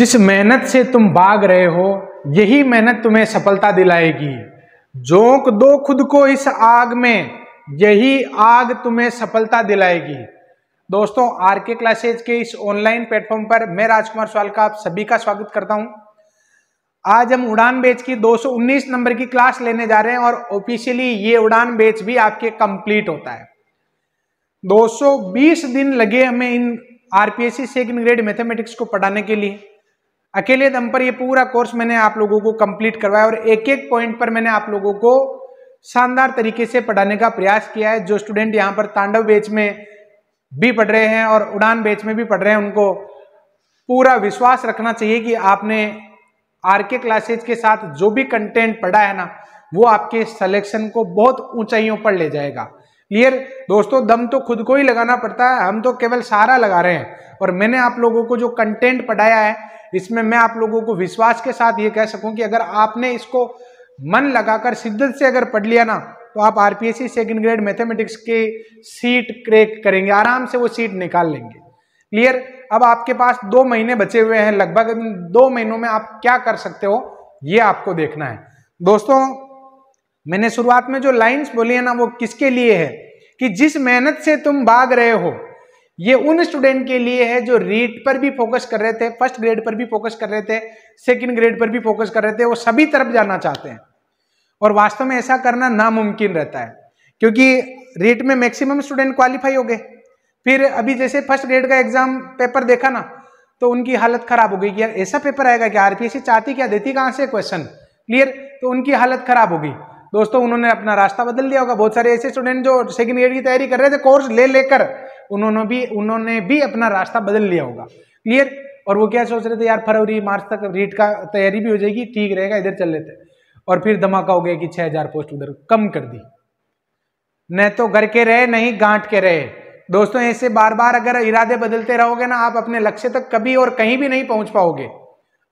जिस मेहनत से तुम भाग रहे हो यही मेहनत तुम्हें सफलता दिलाएगी। झोंक दो खुद को इस आग में, यही आग तुम्हें सफलता दिलाएगी। दोस्तों, आरके क्लासेज के इस ऑनलाइन प्लेटफॉर्म पर मैं राजकुमार सवाल का आप सभी का स्वागत करता हूं। आज हम उड़ान बैच की 219 नंबर की क्लास लेने जा रहे हैं और ऑफिशियली ये उड़ान बैच भी आपके कंप्लीट होता है। 220 दिन लगे हमें इन आरपीएससी सेकंड ग्रेड मैथमेटिक्स को पढ़ाने के लिए। अकेले दम पर ये पूरा कोर्स मैंने आप लोगों को कंप्लीट करवाया और एक एक पॉइंट पर मैंने आप लोगों को शानदार तरीके से पढ़ाने का प्रयास किया है। जो स्टूडेंट यहाँ पर तांडव बैच में भी पढ़ रहे हैं और उड़ान बैच में भी पढ़ रहे हैं, उनको पूरा विश्वास रखना चाहिए कि आपने आरके क्लासेज के साथ जो भी कंटेंट पढ़ा है ना, वो आपके सिलेक्शन को बहुत ऊंचाइयों पर ले जाएगा। क्लियर दोस्तों, दम तो खुद को ही लगाना पड़ता है, हम तो केवल सहारा लगा रहे हैं। और मैंने आप लोगों को जो कंटेंट पढ़ाया है, इसमें मैं आप लोगों को विश्वास के साथ ये कह सकूं कि अगर आपने इसको मन लगाकर शिद्दत से अगर पढ़ लिया ना, तो आप आरपीएससी सेकंड ग्रेड मैथमेटिक्स के सीट क्रैक करेंगे, आराम से वो सीट निकाल लेंगे। क्लियर। अब आपके पास 2 महीने बचे हुए हैं, लगभग 2 महीनों में आप क्या कर सकते हो ये आपको देखना है। दोस्तों, मैंने शुरुआत में जो लाइंस बोली है ना, वो किसके लिए है कि जिस मेहनत से तुम भाग रहे हो, ये उन स्टूडेंट के लिए है जो रीट पर भी फोकस कर रहे थे, फर्स्ट ग्रेड पर भी फोकस कर रहे थे, सेकंड ग्रेड पर भी फोकस कर रहे थे, वो सभी तरफ जाना चाहते हैं। और वास्तव में ऐसा करना नामुमकिन रहता है, क्योंकि रीट में मैक्सिमम स्टूडेंट क्वालिफाई हो गए। फिर अभी जैसे फर्स्ट ग्रेड का एग्जाम पेपर देखा ना, तो उनकी हालत खराब हो गई कि यार ऐसा पेपर आएगा कि आरपीएससी चाहती क्या, देती कहां से क्वेश्चन। क्लियर। तो उनकी हालत खराब हो गई। दोस्तों, उन्होंने अपना रास्ता बदल दिया होगा। बहुत सारे ऐसे स्टूडेंट जो सेकंड ग्रेड की तैयारी कर रहे थे, कोर्स ले लेकर उन्होंने भी अपना रास्ता बदल लिया होगा। क्लियर। और वो क्या सोच रहे थे, यार फरवरी मार्च तक रीट का तैयारी भी हो जाएगी, ठीक रहेगा, इधर चल लेते। और फिर धमाका हो गया कि 6000 पोस्ट उधर कम कर दी। न तो घर के रहे नहीं गांठ के रहे। दोस्तों, ऐसे बार बार अगर इरादे बदलते रहोगे ना, आप अपने लक्ष्य तक कभी और कहीं भी नहीं पहुंच पाओगे।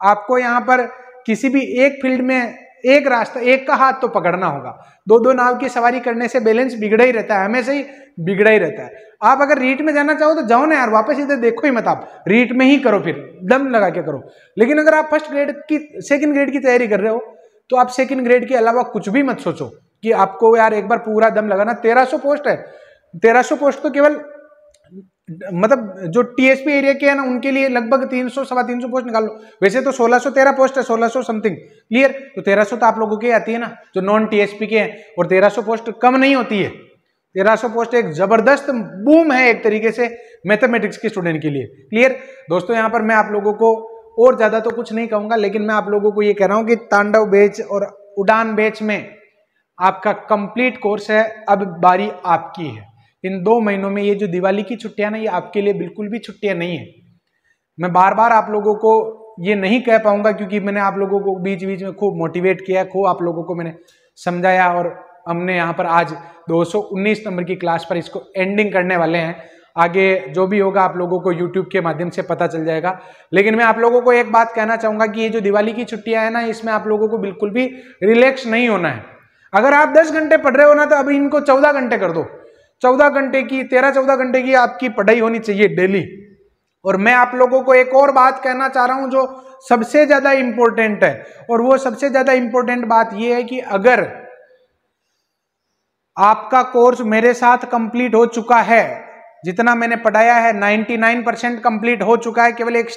आपको यहाँ पर किसी भी एक फील्ड में एक रास्ता, एक का हाथ तो पकड़ना होगा। 2-2 नाव की सवारी करने से बैलेंस बिगड़ा ही रहता है, हमेशा ही बिगड़ा ही रहता है। आप अगर रीट में जाना चाहो तो जाओ ना यार, वापस इधर देखो ही मत, आप रीट में ही करो, फिर दम लगा के करो। लेकिन अगर आप फर्स्ट ग्रेड की सेकंड ग्रेड की तैयारी कर रहे हो, तो आप सेकंड ग्रेड के अलावा कुछ भी मत सोचो कि आपको यार एक बार पूरा दम लगाना। 1300 पोस्ट है, 1300 पोस्ट तो केवल मतलब जो टीएसपी एरिया के है ना, उनके लिए लगभग 300-325 पोस्ट निकाल लो। वैसे तो 1613 पोस्ट है, 1600 समथिंग। क्लियर। तो 1300 तो आप लोगों की आती है ना, जो नॉन टीएसपी के हैं। और 1300 पोस्ट कम नहीं होती है। 1300 पोस्ट एक जबरदस्त बूम है एक तरीके से मैथमेटिक्स के स्टूडेंट के लिए। क्लियर। दोस्तों, यहाँ पर मैं आप लोगों को और ज्यादा तो कुछ नहीं कहूंगा, लेकिन मैं आप लोगों को ये कह रहा हूं कि तांडव बैच और उड़ान बैच में आपका कंप्लीट कोर्स है। अब बारी आपकी है। इन 2 महीनों में ये जो दिवाली की छुट्टियां ना, ये आपके लिए बिल्कुल भी छुट्टियां नहीं है। मैं बार बार आप लोगों को ये नहीं कह पाऊंगा, क्योंकि मैंने आप लोगों को बीच बीच में खूब मोटिवेट किया, खूब आप लोगों को मैंने समझाया। और हमने यहाँ पर आज 219 नंबर की क्लास पर इसको एंडिंग करने वाले हैं। आगे जो भी होगा आप लोगों को यूट्यूब के माध्यम से पता चल जाएगा। लेकिन मैं आप लोगों को एक बात कहना चाहूंगा कि ये जो दिवाली की छुट्टियां है ना, इसमें आप लोगों को बिल्कुल भी रिलैक्स नहीं होना है। अगर आप 10 घंटे पढ़ रहे हो ना, तो अभी इनको 14 घंटे कर दो। 14 घंटे की 13-14 घंटे की आपकी पढ़ाई होनी चाहिए डेली। और मैं आप लोगों को एक और बात कहना चाह रहा हूं जो सबसे ज्यादा इंपॉर्टेंट है, और वो सबसे ज्यादा इंपॉर्टेंट बात यह है कि अगर आपका कोर्स मेरे साथ कंप्लीट हो चुका है, जितना मैंने पढ़ाया है 99% कंप्लीट हो चुका है, केवल एक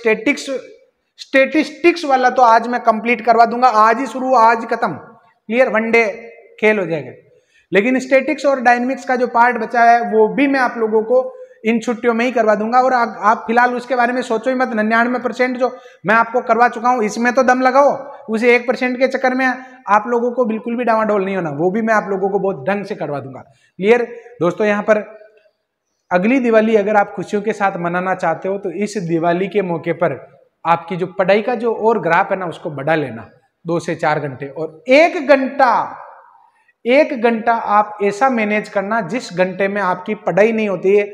स्टेटिस्टिक्स वाला तो आज मैं कंप्लीट करवा दूंगा। आज ही शुरू, आज खत्म। क्लियर। 1 डे खेल हो जाएगा। लेकिन स्टैटिक्स और डायनेमिक्स का जो पार्ट बचा है, वो भी मैं आप लोगों को इन छुट्टियों में ही करवा दूंगा। और आप फिलहाल उसके बारे में सोचो ही मत। 99% जो मैं आपको करवा चुका हूं, इसमें तो दम लगाओ। उसे 1% के चक्कर में आप लोगों को बिल्कुल भी डावाडोल नहीं होना, वो भी मैं आप लोगों को बहुत ढंग से करवा दूंगा। क्लियर। दोस्तों, यहाँ पर अगली दिवाली अगर आप खुशियों के साथ मनाना चाहते हो, तो इस दिवाली के मौके पर आपकी जो पढ़ाई का जो और ग्राफ है ना, उसको बढ़ा लेना 2 से 4 घंटे। और 1 घंटा आप ऐसा मैनेज करना जिस घंटे में आपकी पढ़ाई नहीं होती है।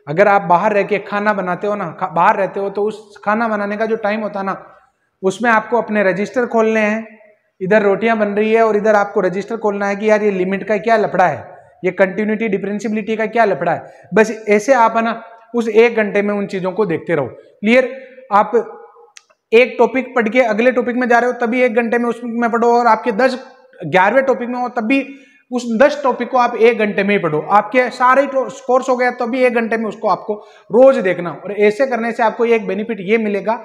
अगर आप बाहर रह के खाना बनाते हो ना, बाहर रहते हो, तो उस खाना बनाने का जो टाइम होता है ना, उसमें आपको अपने रजिस्टर खोलने हैं। इधर रोटियां बन रही है और इधर आपको रजिस्टर खोलना है कि यार ये लिमिट का क्या लफड़ा है, ये कंटिन्यूटी डिफरेंशियबिलिटी का क्या लफड़ा है। बस ऐसे आप है ना उस 1 घंटे में उन चीजों को देखते रहो। क्लियर। आप एक टॉपिक पढ़ के अगले टॉपिक में जा रहे हो तभी 1 घंटे में उसमें पढ़ो, और आपके 11वें टॉपिक में हो तब भी उस 10 टॉपिक को आप 1 घंटे में ही पढ़ो। आपके सारे कोर्स हो गया तो भी 1 घंटे में उसको आपको रोज देखना। और ऐसे करने से आपको एक बेनिफिट ये मिलेगा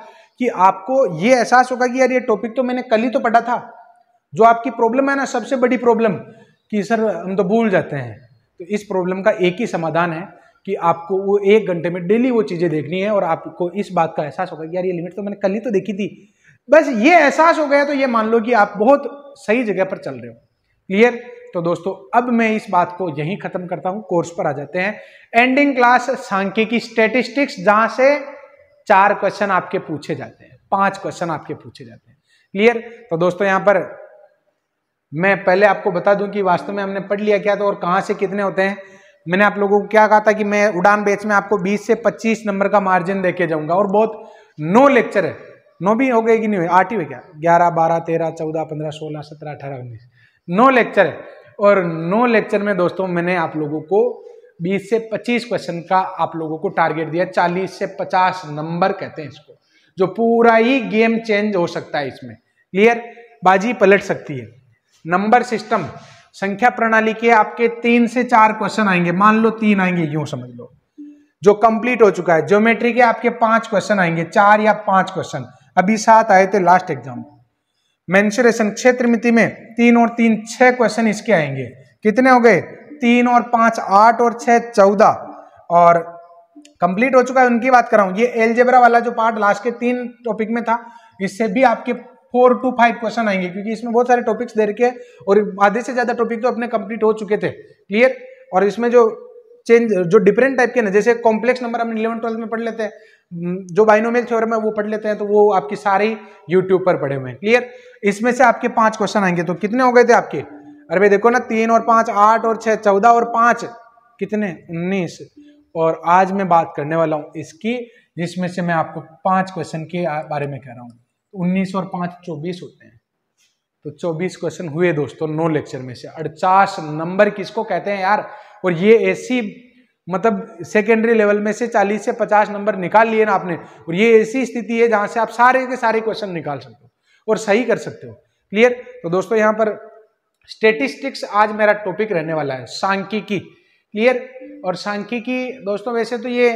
कि आपको ये एहसास होगा कि यार ये टॉपिक तो मैंने कल ही तो पढ़ा था। जो आपकी प्रॉब्लम है ना, सबसे बड़ी प्रॉब्लम कि सर हम तो भूल जाते हैं, तो इस प्रॉब्लम का एक ही समाधान है कि आपको वो 1 घंटे में डेली वो चीजें देखनी है, और आपको इस बात का एहसास होगा कि यार ये लिमिट तो मैंने कल ही तो देखी थी। बस ये एहसास हो गया तो ये मान लो कि आप बहुत सही जगह पर चल रहे हो। क्लियर? तो दोस्तों अब मैं इस बात को यहीं खत्म करता हूं, कोर्स पर आ जाते हैं। एंडिंग क्लास सांख्यिकी स्टैटिस्टिक्स, जहां से 4 क्वेश्चन आपके पूछे जाते हैं, 5 क्वेश्चन आपके पूछे जाते हैं। क्लियर? तो दोस्तों यहां पर मैं पहले आपको बता दूं कि वास्तव में हमने पढ़ लिया क्या था और कहां से कितने होते हैं। मैंने आप लोगों को क्या कहा था कि मैं उड़ान बैच में आपको 20 से 25 नंबर का मार्जिन देके जाऊंगा, और बहुत 9 लेक्चर है। 9 भी हो गए कि नहीं हुए? 8 ही हुए क्या? 11, 12, 13, 14, 15, 16, 17, 18, 19, 9 लेक्चर है। और 9 लेक्चर में दोस्तों मैंने आप लोगों को 20 से 25 क्वेश्चन का आप लोगों को टारगेट दिया। 40 से 50 नंबर कहते हैं इसको, जो पूरा ही गेम चेंज हो सकता है इसमें। क्लियर? बाजी पलट सकती है। नंबर सिस्टम, संख्या प्रणाली के आपके 3 से 4 क्वेश्चन आएंगे, मान लो 3 आएंगे, यूं समझ लो, जो कंप्लीट हो चुका है। ज्योमेट्री के आपके 5 क्वेश्चन आएंगे, 4 या 5 क्वेश्चन, अभी 7 आए थे लास्ट एग्जाम। मेंसुरेशन, क्षेत्रमिति में 3 और 3 6 क्वेश्चन इसके आएंगे। कितने हो गए? 3 और 5 8 और 6 14, और कंप्लीट हो चुका है उनकी बात कर रहा हूं। ये एलजेब्रा वाला जो पार्ट लास्ट के 3 टॉपिक में था, इससे भी आपके 4 to 5 क्वेश्चन आएंगे, क्योंकि इसमें बहुत सारे टॉपिक्स दे रखे और आधे से ज्यादा टॉपिक तो अपने कंप्लीट हो चुके थे। क्लियर? और इसमें जो चेंज, जो डिफरेंट टाइप के ना, जैसे कॉम्प्लेक्स नंबर हम 11th 12th में पढ़ लेते हैं, जो बाइनोमियल थ्योरम है वो पढ़ लेते हैं, तो वो आपकी सारी यूट्यूब पर पढ़े हुए हैं। क्लियर? इसमें से आपके 5 क्वेश्चन आएंगे, तो कितने हो गए थे आपके? अरे भाई देखो ना, 3 और 5 8 और 6 14 और 5 कितने? 19। और आज मैं बात करने वाला हूं इसकी, जिसमें से मैं आपको 5 क्वेश्चन के बारे में कह रहा हूं। 19 और 5 24 होते हैं, तो 24 क्वेश्चन हुए दोस्तों 9 लेक्चर में से। 48 नंबर किसको कहते हैं यार? और ये ऐसी, मतलब सेकेंडरी लेवल में से 40 से 50 नंबर निकाल लिए ना आपने, और ये ऐसी स्थिति है जहां से आप सारे के सारे क्वेश्चन निकाल सकते हो और सही कर सकते हो। क्लियर? तो दोस्तों यहां पर स्टेटिस्टिक्स आज मेरा टॉपिक रहने वाला है, सांख्यिकी। क्लियर? और सांख्यिकी दोस्तों वैसे तो ये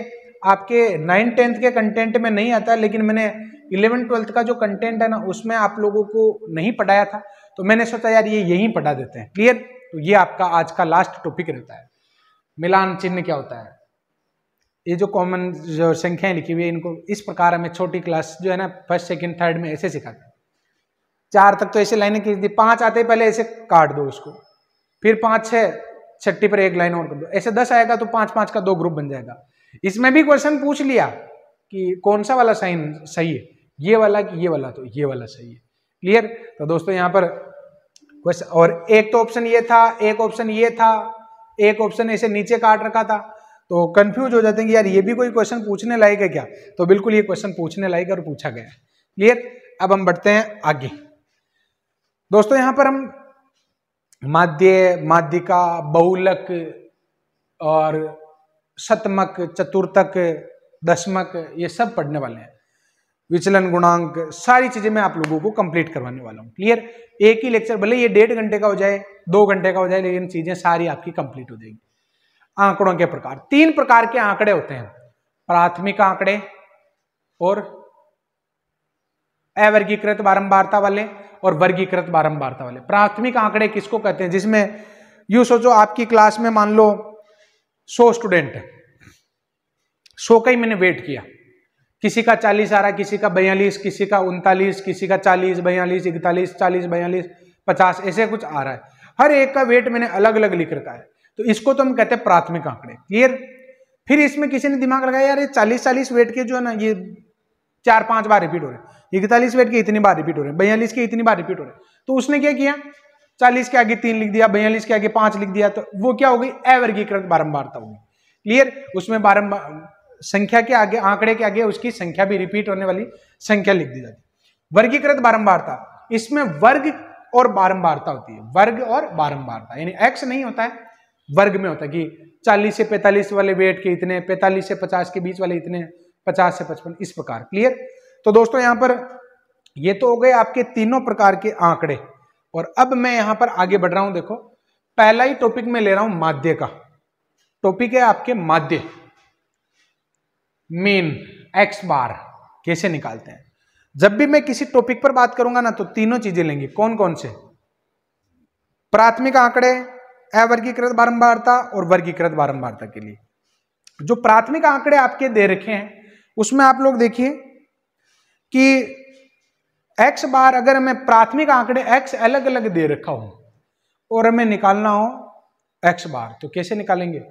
आपके 9th 10th के कंटेंट में नहीं आता, लेकिन मैंने 11th 12th का जो कंटेंट है ना, उसमें आप लोगों को नहीं पढ़ाया था, तो मैंने सोचा यार ये यहीं पढ़ा देते हैं। क्लियर? तो ये आपका आज का लास्ट टॉपिक रहता है। मिलान चिन्ह क्या होता है? ये जो कॉमन जो संख्याएं लिखी हुई है, इनको इस प्रकार हमें छोटी क्लास जो है ना, 1st 2nd 3rd में ऐसे सिखाते हैं। 4 तक तो ऐसे लाइनें खींच दी, 5 आते पहले ऐसे काट दो उसको, फिर 5 6 छठी पर एक लाइन और कर दो, ऐसे 10 आएगा तो 5 5 का 2 ग्रुप बन जाएगा। इसमें भी क्वेश्चन पूछ लिया कि कौन सा वाला साइन सही है, ये वाला कि ये वाला, तो ये वाला सही है। क्लियर? तो दोस्तों यहाँ पर क्वेश्चन, और एक तो ऑप्शन ये था, एक ऑप्शन ये था, एक ऑप्शन ऐसे नीचे काट रखा था, तो कंफ्यूज हो जाते हैं कि यार ये भी कोई क्वेश्चन पूछने लायक है क्या? तो बिल्कुल ये क्वेश्चन पूछने लायक और पूछा गया है। क्लियर? अब हम बढ़ते हैं आगे। दोस्तों यहाँ पर हम माध्य, माध्यिका, बहुलक और शतमक, चतुर्थक, दशमक, ये सब पढ़ने वाले हैं। विचलन गुणांक, सारी चीजें मैं आप लोगों को कंप्लीट करवाने वाला हूं। क्लियर? एक ही लेक्चर, भले ये 1.5 घंटे का हो जाए, 2 घंटे का हो जाए, लेकिन चीजें सारी आपकी कंप्लीट हो जाएगी। आंकड़ों के प्रकार, 3 प्रकार के आंकड़े होते हैं, प्राथमिक आंकड़े और अवर्गीकृत बारंबारता वाले और वर्गीकृत बारंबारता वाले। प्राथमिक आंकड़े किसको कहते हैं? जिसमें यूं सोचो, आपकी क्लास में मान लो 100 स्टूडेंट है, 100 का ही मैंने वेट किया, किसी का 40 आ रहा है, किसी का 42, किसी का 39, किसी का 40 42, 41 40 42 50, ऐसे कुछ आ रहा है। हर एक का वेट मैंने अलग अलग लिख रखा है, तो इसको तो हम कहते हैं प्राथमिक आंकड़े। क्लियर? फिर इसमें किसी ने दिमाग लगाया, यार ये 40 वेट के जो है ना, ये 4-5 बार रिपीट हो रहे हैं, 41 वेट के इतनी बार रिपीट हो रहे हैं, 42 के इतनी बार रिपीट हो रहे हैं, तो उसने क्या किया, 40 के आगे 3 लिख दिया, 42 के आगे 5 लिख दिया, तो वो क्या हो गई? अवर्गीकृत बारंबारता होगी। क्लियर? उसमें बारंबार संख्या के आगे, आंकड़े के आगे उसकी संख्या भी रिपीट होने वाली संख्या लिख दी जाती है। वर्गीकृत बारंबारता, इसमें वर्ग और बारंबारता होती है, वर्ग और बारंबारता, यानी एक्स नहीं होता है, वर्ग में होता है कि 40 से 45 वाले वेट के इतने, 45 से 50 के बीच वाले इतने, 50 से 55, इस प्रकार। क्लियर? तो दोस्तों यहाँ पर ये तो हो गए आपके तीनों प्रकार के आंकड़े। और अब मैं यहां पर आगे बढ़ रहा हूं। देखो पहला ही टॉपिक में ले रहा हूं माध्य का। टॉपिक है आपके माध्य, मीन, एक्स बार कैसे निकालते हैं। जब भी मैं किसी टॉपिक पर बात करूंगा ना तो तीनों चीजें लेंगे। कौन कौन से? प्राथमिक आंकड़े, अवर्गीकृत बारंबारता और वर्गीकृत बारंबारता के लिए। जो प्राथमिक आंकड़े आपके दे रखे हैं उसमें आप लोग देखिए कि एक्स बार, अगर मैं प्राथमिक आंकड़े एक्स अलग अलग दे रखा हूं और हमें निकालना हो एक्स बार तो कैसे निकालेंगे?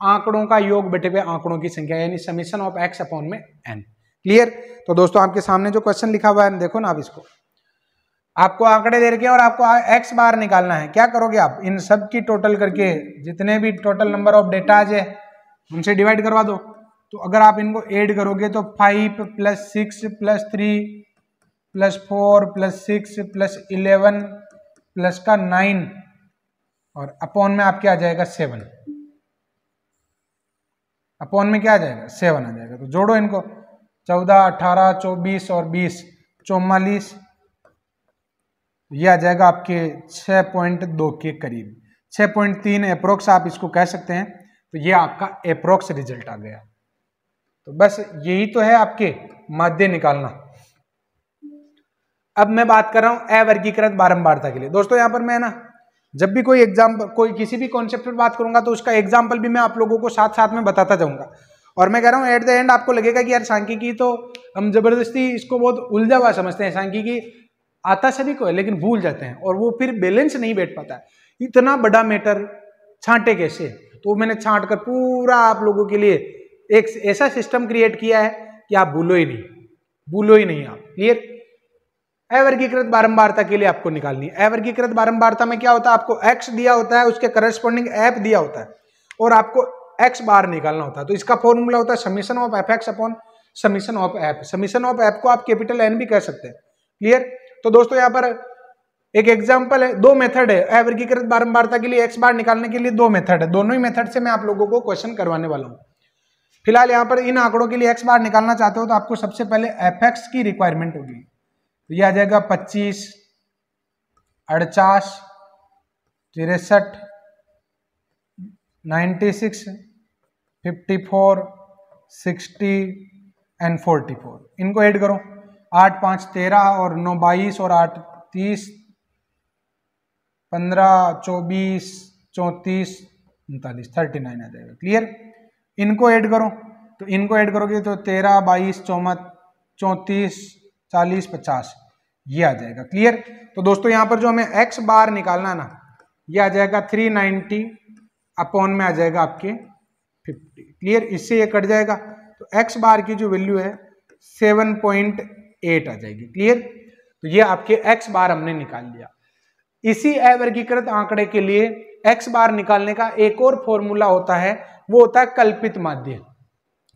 आंकड़ों का योग बटे हुए आंकड़ों की संख्या, यानी समीशन ऑफ एक्स अपॉन में एन। क्लियर? तो दोस्तों आपके सामने जो क्वेश्चन लिखा हुआ है देखो ना, आप इसको, आपको आंकड़े दे रखे हैं और आपको एक्स बार निकालना है। क्या करोगे आप? इन सब की टोटल करके जितने भी टोटल नंबर ऑफ डेटाज है उनसे डिवाइड करवा दो। तो अगर आप इनको ऐड करोगे तो 5 + 6 + 3 + 4 + 6 + 11 प्लस का 9 और अपॉन में आपके आ जाएगा 7। अपॉन में क्या आ जाएगा? 7 आ जाएगा। तो जोड़ो इनको, 14, 18, 24 और 20, 44, ये आ जाएगा आपके 6.2 के करीब, 6.3 अप्रोक्स आप इसको कह सकते हैं। तो ये आपका अप्रोक्स रिजल्ट आ गया। तो बस यही तो है आपके माध्य निकालना। अब मैं बात कर रहा हूं अवर्गीकृत बारंबारता के लिए। दोस्तों यहां पर मैं ना जब भी कोई एग्जाम्पल, कोई किसी भी कॉन्सेप्ट पर बात करूंगा तो उसका एग्जाम्पल भी मैं आप लोगों को साथ साथ में बताता जाऊंगा। और मैं कह रहा हूं एट द एंड आपको लगेगा कि यार सांख्यिकी तो हम जबरदस्ती इसको बहुत उलझा हुआ समझते हैं। सांख्यिकी आता सभी को है लेकिन भूल जाते हैं और वो फिर बैलेंस नहीं बैठ पाता है। इतना बड़ा मैटर छांटे कैसे? तो मैंने छांट कर पूरा आप लोगों के लिए एक ऐसा सिस्टम क्रिएट किया है कि आप भूलो ही नहीं आप। क्लियर? अवर्गीकृत बारंबारता के लिए आपको निकालनी है। अवर्गीकृत बारंबारता में क्या होता है? आपको एक्स दिया होता है, उसके करस्पॉन्डिंग एफ दिया होता है और आपको एक्स बार निकालना होता है। तो इसका फॉर्मूला होता है summation of F X upon summation of F. Summation of F को आप कैपिटल एन भी कह सकते हैं। क्लियर? तो दोस्तों यहाँ पर एक एग्जांपल है, दो मेथड है अवर्गीकृत बारंबारता के लिए एक्स बार निकालने के लिए। दो मेथड है, दोनों ही मेथड से मैं आप लोगों को क्वेश्चन करवाने वाला हूँ। फिलहाल यहाँ पर इन आंकड़ों के लिए एक्स बार निकालना चाहते हो तो आपको सबसे पहले एफ एक्स की रिक्वायरमेंट होगी। तो यह आ जाएगा 25, 48, 63, 96, 54, 60 एंड 44। इनको ऐड करो, 8, 5, 13 और 9, 22 और 8, 30, 15, 24, 34, 39, 39 आ जाएगा। क्लियर? इनको ऐड करो, तो इनको ऐड करोगे तो 13, 22, 34, 40, 50 ये आ जाएगा। क्लियर? तो दोस्तों यहाँ पर जो हमें एक्स बार निकालना है ना, ये आ जाएगा 390 अपॉन में आ जाएगा आपके 50। क्लियर? इससे ये कट जाएगा तो एक्स बार की जो वैल्यू है 7.8 आ जाएगी। क्लियर? तो ये आपके एक्स बार हमने निकाल लिया। इसी अवर्गीकृत आंकड़े के लिए एक्स बार निकालने का एक और फॉर्मूला होता है, वो होता है कल्पित माध्य।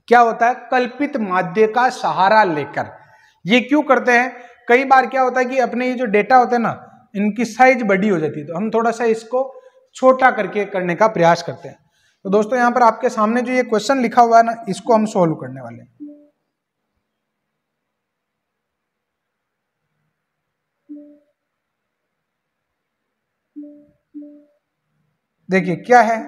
क्या होता है? कल्पित माध्य का सहारा लेकर। ये क्यों करते हैं? कई बार क्या होता है कि अपने ये जो डेटा होते हैं ना, इनकी साइज बड़ी हो जाती है, तो हम थोड़ा सा इसको छोटा करके करने का प्रयास करते हैं। तो दोस्तों यहाँ पर आपके सामने जो ये क्वेश्चन लिखा हुआ है ना, इसको हम सोल्व करने वाले हैं। देखिए क्या है,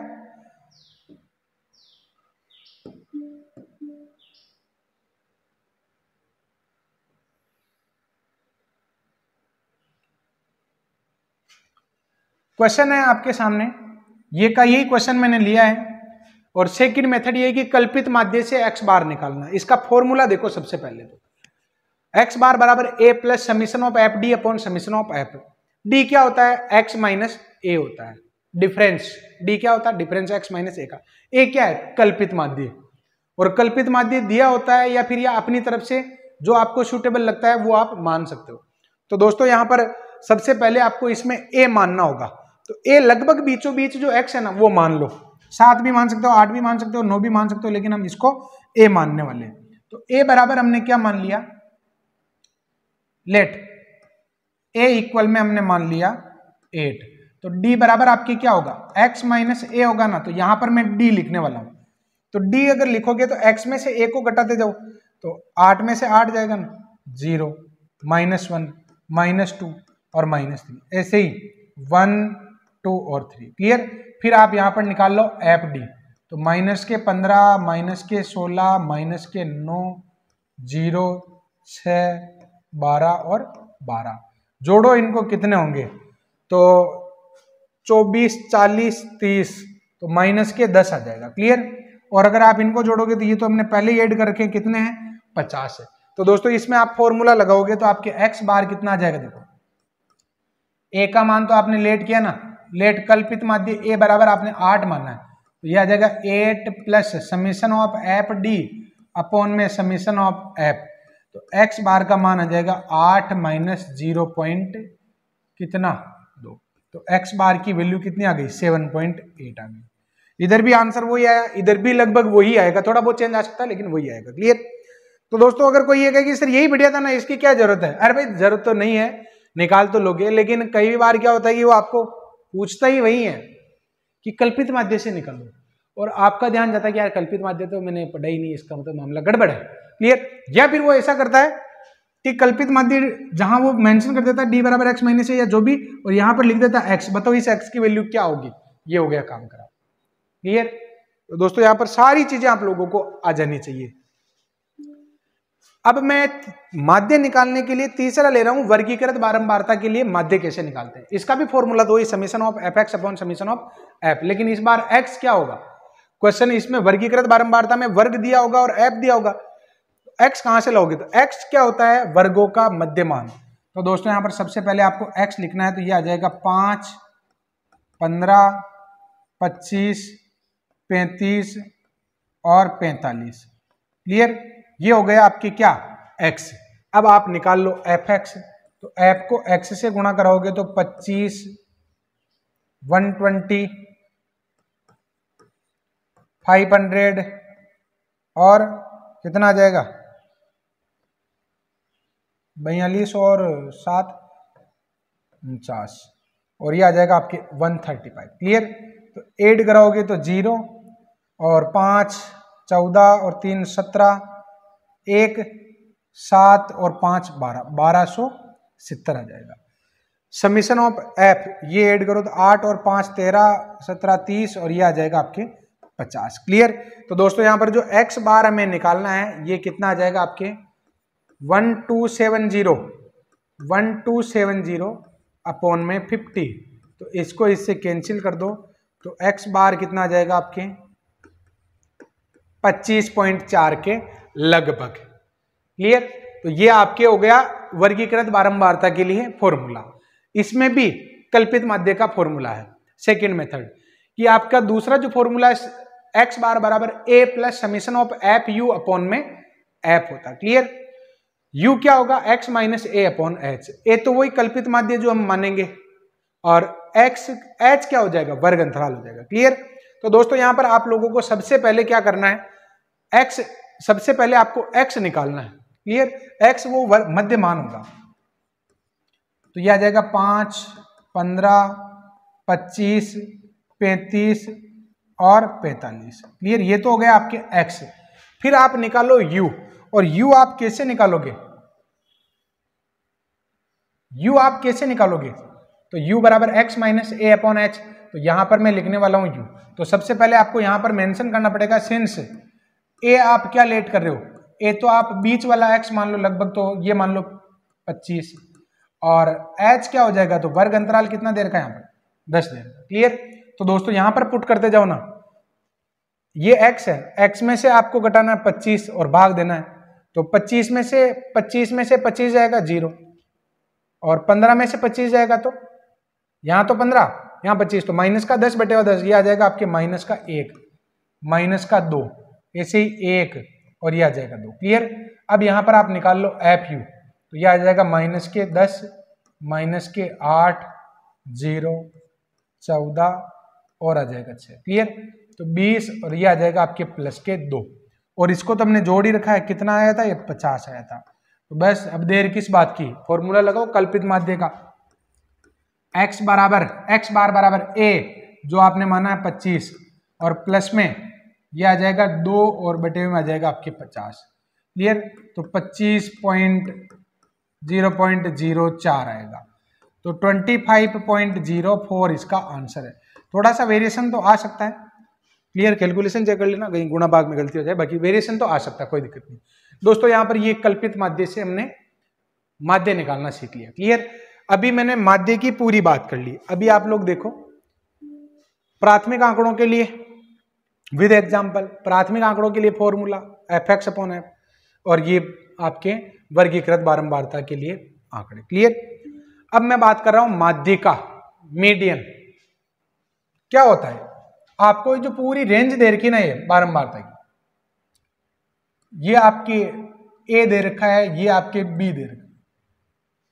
क्वेश्चन है आपके सामने, ये का यही क्वेश्चन मैंने लिया है और सेकंड मेथड ये है कि कल्पित माध्य से एक्स बार निकालना। इसका फॉर्मूला देखो सबसे पहले तो एक्स बार बराबर A plus summation of F D upon summation of F. D क्या होता है? एक्स माइनस ए होता है, डिफरेंस। डी क्या होता है? डिफरेंस एक्स माइनस ए का। ए क्या है? कल्पित माध्य। और कल्पित माध्य दिया होता है या फिर या अपनी तरफ से जो आपको सूटेबल लगता है वो आप मान सकते हो। तो दोस्तों यहाँ पर सबसे पहले आपको इसमें ए मानना होगा। तो ए लगभग बीचों बीच जो एक्स है ना वो मान लो, 7 भी मान सकते हो, 8 भी मान सकते हो, 9 भी मान सकते हो, लेकिन हम इसको ए मानने वाले हैं। तो ए बराबर हमने क्या मान लिया? लेट ए इक्वल में हमने मान लिया 8। तो डी बराबर आपकी क्या होगा? एक्स माइनस ए होगा ना। तो यहां पर मैं डी लिखने वाला हूं। तो डी अगर लिखोगे तो एक्स में से ए को घटाते जाओ तो 8 में से 8 जाएगा ना 0, -1, -2 और -3, ऐसे ही 1, 2 और 3। क्लियर। फिर आप यहाँ पर निकाल लो FD, तो -15, -16, -9, 0, 6, 12 और 12। जोड़ो इनको, कितने होंगे? तो 24, 40, 30, तो -10 आ जाएगा। क्लियर। और अगर आप इनको जोड़ोगे तो ये तो हमने पहले ही ऐड कर रखे, कितने हैं? 50 है। तो दोस्तों इसमें आप फॉर्मूला लगाओगे तो आपके x बार कितना आ जाएगा? देखो a का मान तो आपने लेट किया ना, लेट कल्पित माध्य a बराबर आपने 8 माना है, तो यह आ जाएगा 8 plus summation of F D upon में समीशन ऑफ एफ, तो x बार का मान आ जाएगा 8 माइनस 0 पॉइंट कितना 2, तो x बार की वैल्यू कितनी आ गई? 7.8 आ गई। इधर भी आंसर वही आया, इधर भी लगभग वही आएगा, थोड़ा बहुत चेंज आ सकता है लेकिन वही आएगा। क्लियर। तो दोस्तों अगर कोई ये कहे कि सर यही बढ़िया था ना, इसकी क्या जरूरत है? अरे भाई जरूरत तो नहीं है, निकाल तो लोगे, लेकिन कई बार क्या होता है कि वो आपको पूछता ही वही है कि कल्पित माध्य से निकालो, और आपका ध्यान जाता है कि यार कल्पित माध्य तो मैंने पढ़ा ही नहीं, इसका मतलब मामला गड़बड़ है। क्लियर। या फिर वो ऐसा करता है कि कल्पित माध्य जहां वो मेंशन कर देता है d बराबर x माइनस है या जो भी, और यहां पर लिख देता है x, बताओ इस x की वैल्यू क्या होगी? ये हो गया काम खराब। क्लियर। तो दोस्तों यहां पर सारी चीजें आप लोगों को आ जानी चाहिए। अब मैं माध्य निकालने के लिए तीसरा ले रहा हूं, वर्गीकृत बारंबारता के लिए माध्य कैसे निकालते हैं। इसका भी फॉर्मूला दो ही, summation of F X upon summation of F, लेकिन इस बार x क्या होगा? क्वेश्चन इसमें वर्गीकृत बारंबारता में वर्ग दिया होगा और f दिया होगा, x कहां से लाओगे? तो x क्या होता है? वर्गों का मध्यमान। तो दोस्तों यहां पर सबसे पहले आपको x लिखना है, तो ये आ जाएगा 5, 15, 25, 35 और 45। क्लियर। ये हो गया आपके क्या? x। अब आप निकाल लो fx, तो f को x से गुणा कराओगे तो 25, 120, 500 और कितना आ जाएगा? 42 और 7, 49, और ये आ जाएगा आपके 135। क्लियर। तो ऐड कराओगे तो 0 और 5, 14 और 3, 17, 1, 7 और 5, 12, 1270 आ जाएगा। समीशन ऑफ एफ ये ऐड करो तो 8 और 5, 13, 17, 30 और ये आ जाएगा आपके 50। क्लियर। तो दोस्तों यहां पर जो x बार हमें निकालना है ये कितना आ जाएगा आपके? 1270 अपॉन में 50, तो इसको इससे कैंसिल कर दो, तो x बार कितना आ जाएगा आपके? 25.4 के लगभग। क्लियर। तो ये आपके हो गया वर्गीकृत बारंबारता के लिए फॉर्मूला। इसमें भी कल्पित माध्य का फॉर्मूला है सेकंड मेथड, कि आपका दूसरा जो फॉर्मूला है x बार बराबर a plus summation of F you upon में एफ होता है। क्लियर। u क्या होगा? x माइनस ए अपॉन एच। ए तो वही कल्पित माध्य जो हम मानेंगे, और x h क्या हो जाएगा? वर्ग अंतराल हो जाएगा। क्लियर। तो दोस्तों यहां पर आप लोगों को सबसे पहले क्या करना है? x, सबसे पहले आपको x निकालना है। क्लियर। x वो मध्यमान होगा, तो यह आ जाएगा 5, 15, 25, 35 और 45। क्लियर। ये तो हो गया आपके x। फिर आप निकालो u, और u आप कैसे निकालोगे? u आप कैसे निकालोगे? तो u बराबर x माइनस ए अपॉन एच, तो यहां पर मैं लिखने वाला हूं u। तो सबसे पहले आपको यहां पर मेंशन करना पड़ेगा सिंस a आप क्या लेट कर रहे हो? a तो आप बीच वाला x मान लो लगभग, तो ये मान लो 25, और h क्या हो जाएगा? तो वर्ग अंतराल कितना देर का? यहां पर 10 देर। क्लियर। तो दोस्तों यहां पर पुट करते जाओ ना, ये x है, x में से आपको घटाना है 25 और भाग देना है, तो 25 में से 25 जाएगा 0, और 15 में से 25 जाएगा तो यहां तो 15, यहां 25, तो माइनस का 10/10, ये आ जाएगा आपके माइनस का 1, माइनस का 2, ऐसे ही 1, और ये आ जाएगा 2। क्लियर। अब यहां पर आप निकाल लो एफ यू, तो ये आ जाएगा माइनस के 10, माइनस के 8, 0, 14 और आ जाएगा 6। क्लियर। तो 20, और ये आ जाएगा आपके प्लस के 2, और इसको तो हमने जोड़ ही रखा है, कितना आया था? ये 50 आया था। तो बस अब देर किस बात की? फॉर्मूला लगाओ कल्पित माध्य का। x बार बराबर a जो आपने माना है 25, और प्लस में ये आ जाएगा 2 और बटे में आ जाएगा आपके 50। क्लियर। तो 25.2 0.04 आएगा। तो 25.04 इसका आंसर है। थोड़ा सा वेरिएशन तो आ सकता है, क्लियर, कैलकुलेशन चेक कर लेना, कहीं गुणा भाग में गलती हो जाए, बाकी वेरिएशन तो आ सकता है, कोई दिक्कत नहीं। दोस्तों यहाँ पर ये कल्पित माध्य से हमने माध्य निकालना सीख लिया, क्लियर। अभी मैंने माध्य की पूरी बात कर ली। अभी आप लोग देखो प्राथमिक आंकड़ों के लिए विद एग्जाम्पल, प्राथमिक आंकड़ों के लिए फॉर्मूला f(x/f) और ये आपके वर्गीकृत बारंबारता के लिए आंकड़े, क्लियर। अब मैं बात कर रहा हूं माध्य का, मीडियन क्या होता है। आपको जो पूरी रेंज दे रखी ना ये बारंबारता की, ये आपकी ए दे रखा है, ये आपके बी दे रखा है।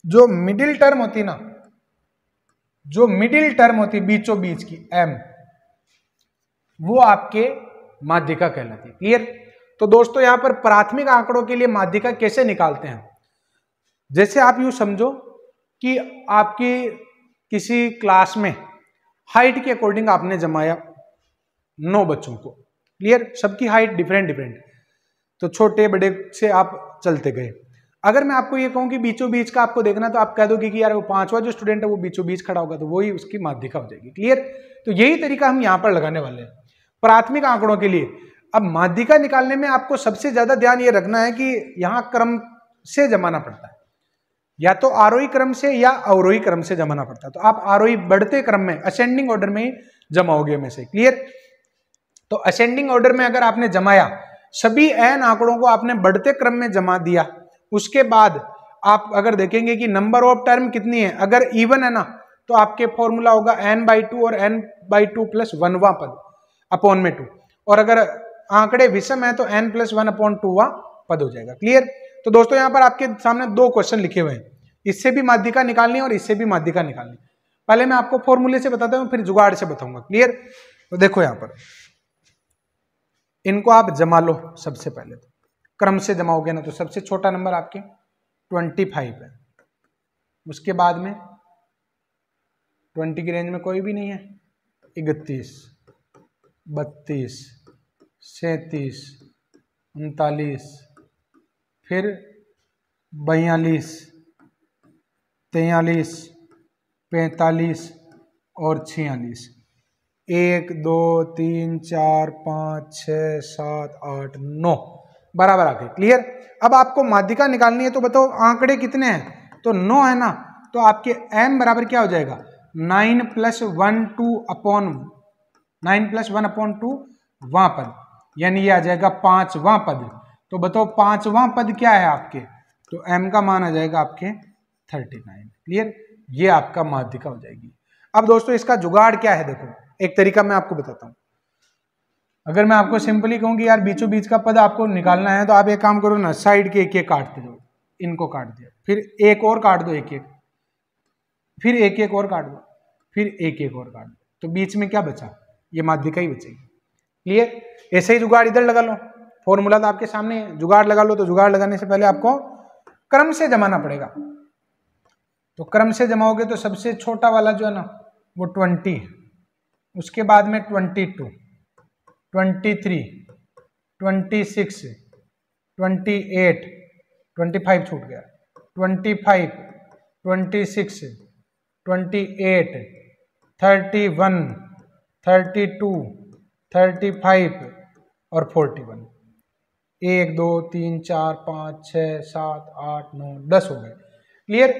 जो मिडिल टर्म होती ना, जो मिडिल टर्म होती बीचों बीच की एम, वो आपके माध्यिका कहलाती है, क्लियर। तो दोस्तों यहां पर प्राथमिक आंकड़ों के लिए माध्यिका कैसे निकालते हैं, जैसे आप यूं समझो कि आपकी किसी क्लास में हाइट के अकॉर्डिंग आपने जमाया 9 बच्चों को, क्लियर, सबकी हाइट डिफरेंट डिफरेंट, तो छोटे बड़े से आप चलते गए। अगर मैं आपको ये कहूं कि बीचों बीच का आपको देखना, तो आप कह दोगे कि यार वो 5वां जो स्टूडेंट है वो बीचों बीच खड़ा होगा, तो वही उसकी माध्यिका हो जाएगी, क्लियर। तो यही तरीका हम यहां पर लगाने वाले हैं प्राथमिक आंकड़ों के लिए। अब माध्यिका निकालने में आपको सबसे ज्यादा ध्यान ये रखना है कि यहां क्रम से जमाना पड़ता है, या तो आरोही क्रम से या अवरोही क्रम से जमाना पड़ता है। तो आप आरोही बढ़ते क्रम में, असेंडिंग ऑर्डर में ही जमाओगे में से, क्लियर। तो असेंडिंग ऑर्डर में अगर आपने जमाया, सभी n आंकड़ों को आपने बढ़ते क्रम में जमा दिया, उसके बाद आप अगर देखेंगे कि नंबर ऑफ टर्म कितनी है, अगर इवन है ना, तो आपके फॉर्मूला होगा n/2 और n/2 + 1वां पद अपॉन में 2, और अगर आंकड़े विषम है तो n+1/2वां पद हो जाएगा, क्लियर। तो दोस्तों यहां पर आपके सामने 2 क्वेश्चन लिखे हुए हैं, इससे भी माध्यिका निकालनी है और इससे भी माध्यिका निकालनी। पहले मैं आपको फॉर्मूले से बताता हूं, फिर जुगाड़ से बताऊंगा, क्लियर। तो देखो यहां पर इनको आप जमा लो। सबसे पहले तो क्रम से जमाओगे ना, तो सबसे छोटा नंबर आपके 25 है, उसके बाद में 20 की रेंज में कोई भी नहीं है, 31, 32, 37, 39, फिर 42, 43, 45 और 46। 1 2 3 4 5 6 7 8 9 बराबर आ गए, क्लियर। अब आपको माध्यिका निकालनी है, तो बताओ आंकड़े कितने हैं, तो 9 है ना, तो आपके m बराबर क्या हो जाएगा, 9+1/2 वां पद, यानी ये आ जाएगा 5वां पद। तो बताओ 5वां पद क्या है आपके, तो m का मान आ जाएगा आपके 39, क्लियर। ये आपका माध्यिका हो जाएगी। अब दोस्तों इसका जुगाड़ क्या है, देखो एक तरीका मैं आपको बताता हूं। अगर मैं आपको सिंपली कहूं कि यार बीचों बीच का पद आपको निकालना है, तो आप एक काम करो ना, साइड के एक एक काटते जाओ, इनको काट दिया, फिर एक और काट दो एक एक, फिर एक एक और काट दो, फिर एक एक और काट दो, तो बीच में क्या बचा, ये माध्यिका ही बचेगी, क्लियर। ऐसे ही जुगाड़ इधर लगा लो, फॉर्मूला तो आपके सामने है, जुगाड़ लगा लो। तो जुगाड़ लगाने से पहले आपको क्रम से जमाना पड़ेगा। तो क्रम से जमाओगे तो सबसे छोटा वाला जो है ना वो 20, उसके बाद में 22, 23, 26, 28, 25 छूट गया, 25, 26, 28, 31, 32, 35 और 41। 1 2 3 4 5 6 7 8 9 10 हो गए, क्लियर।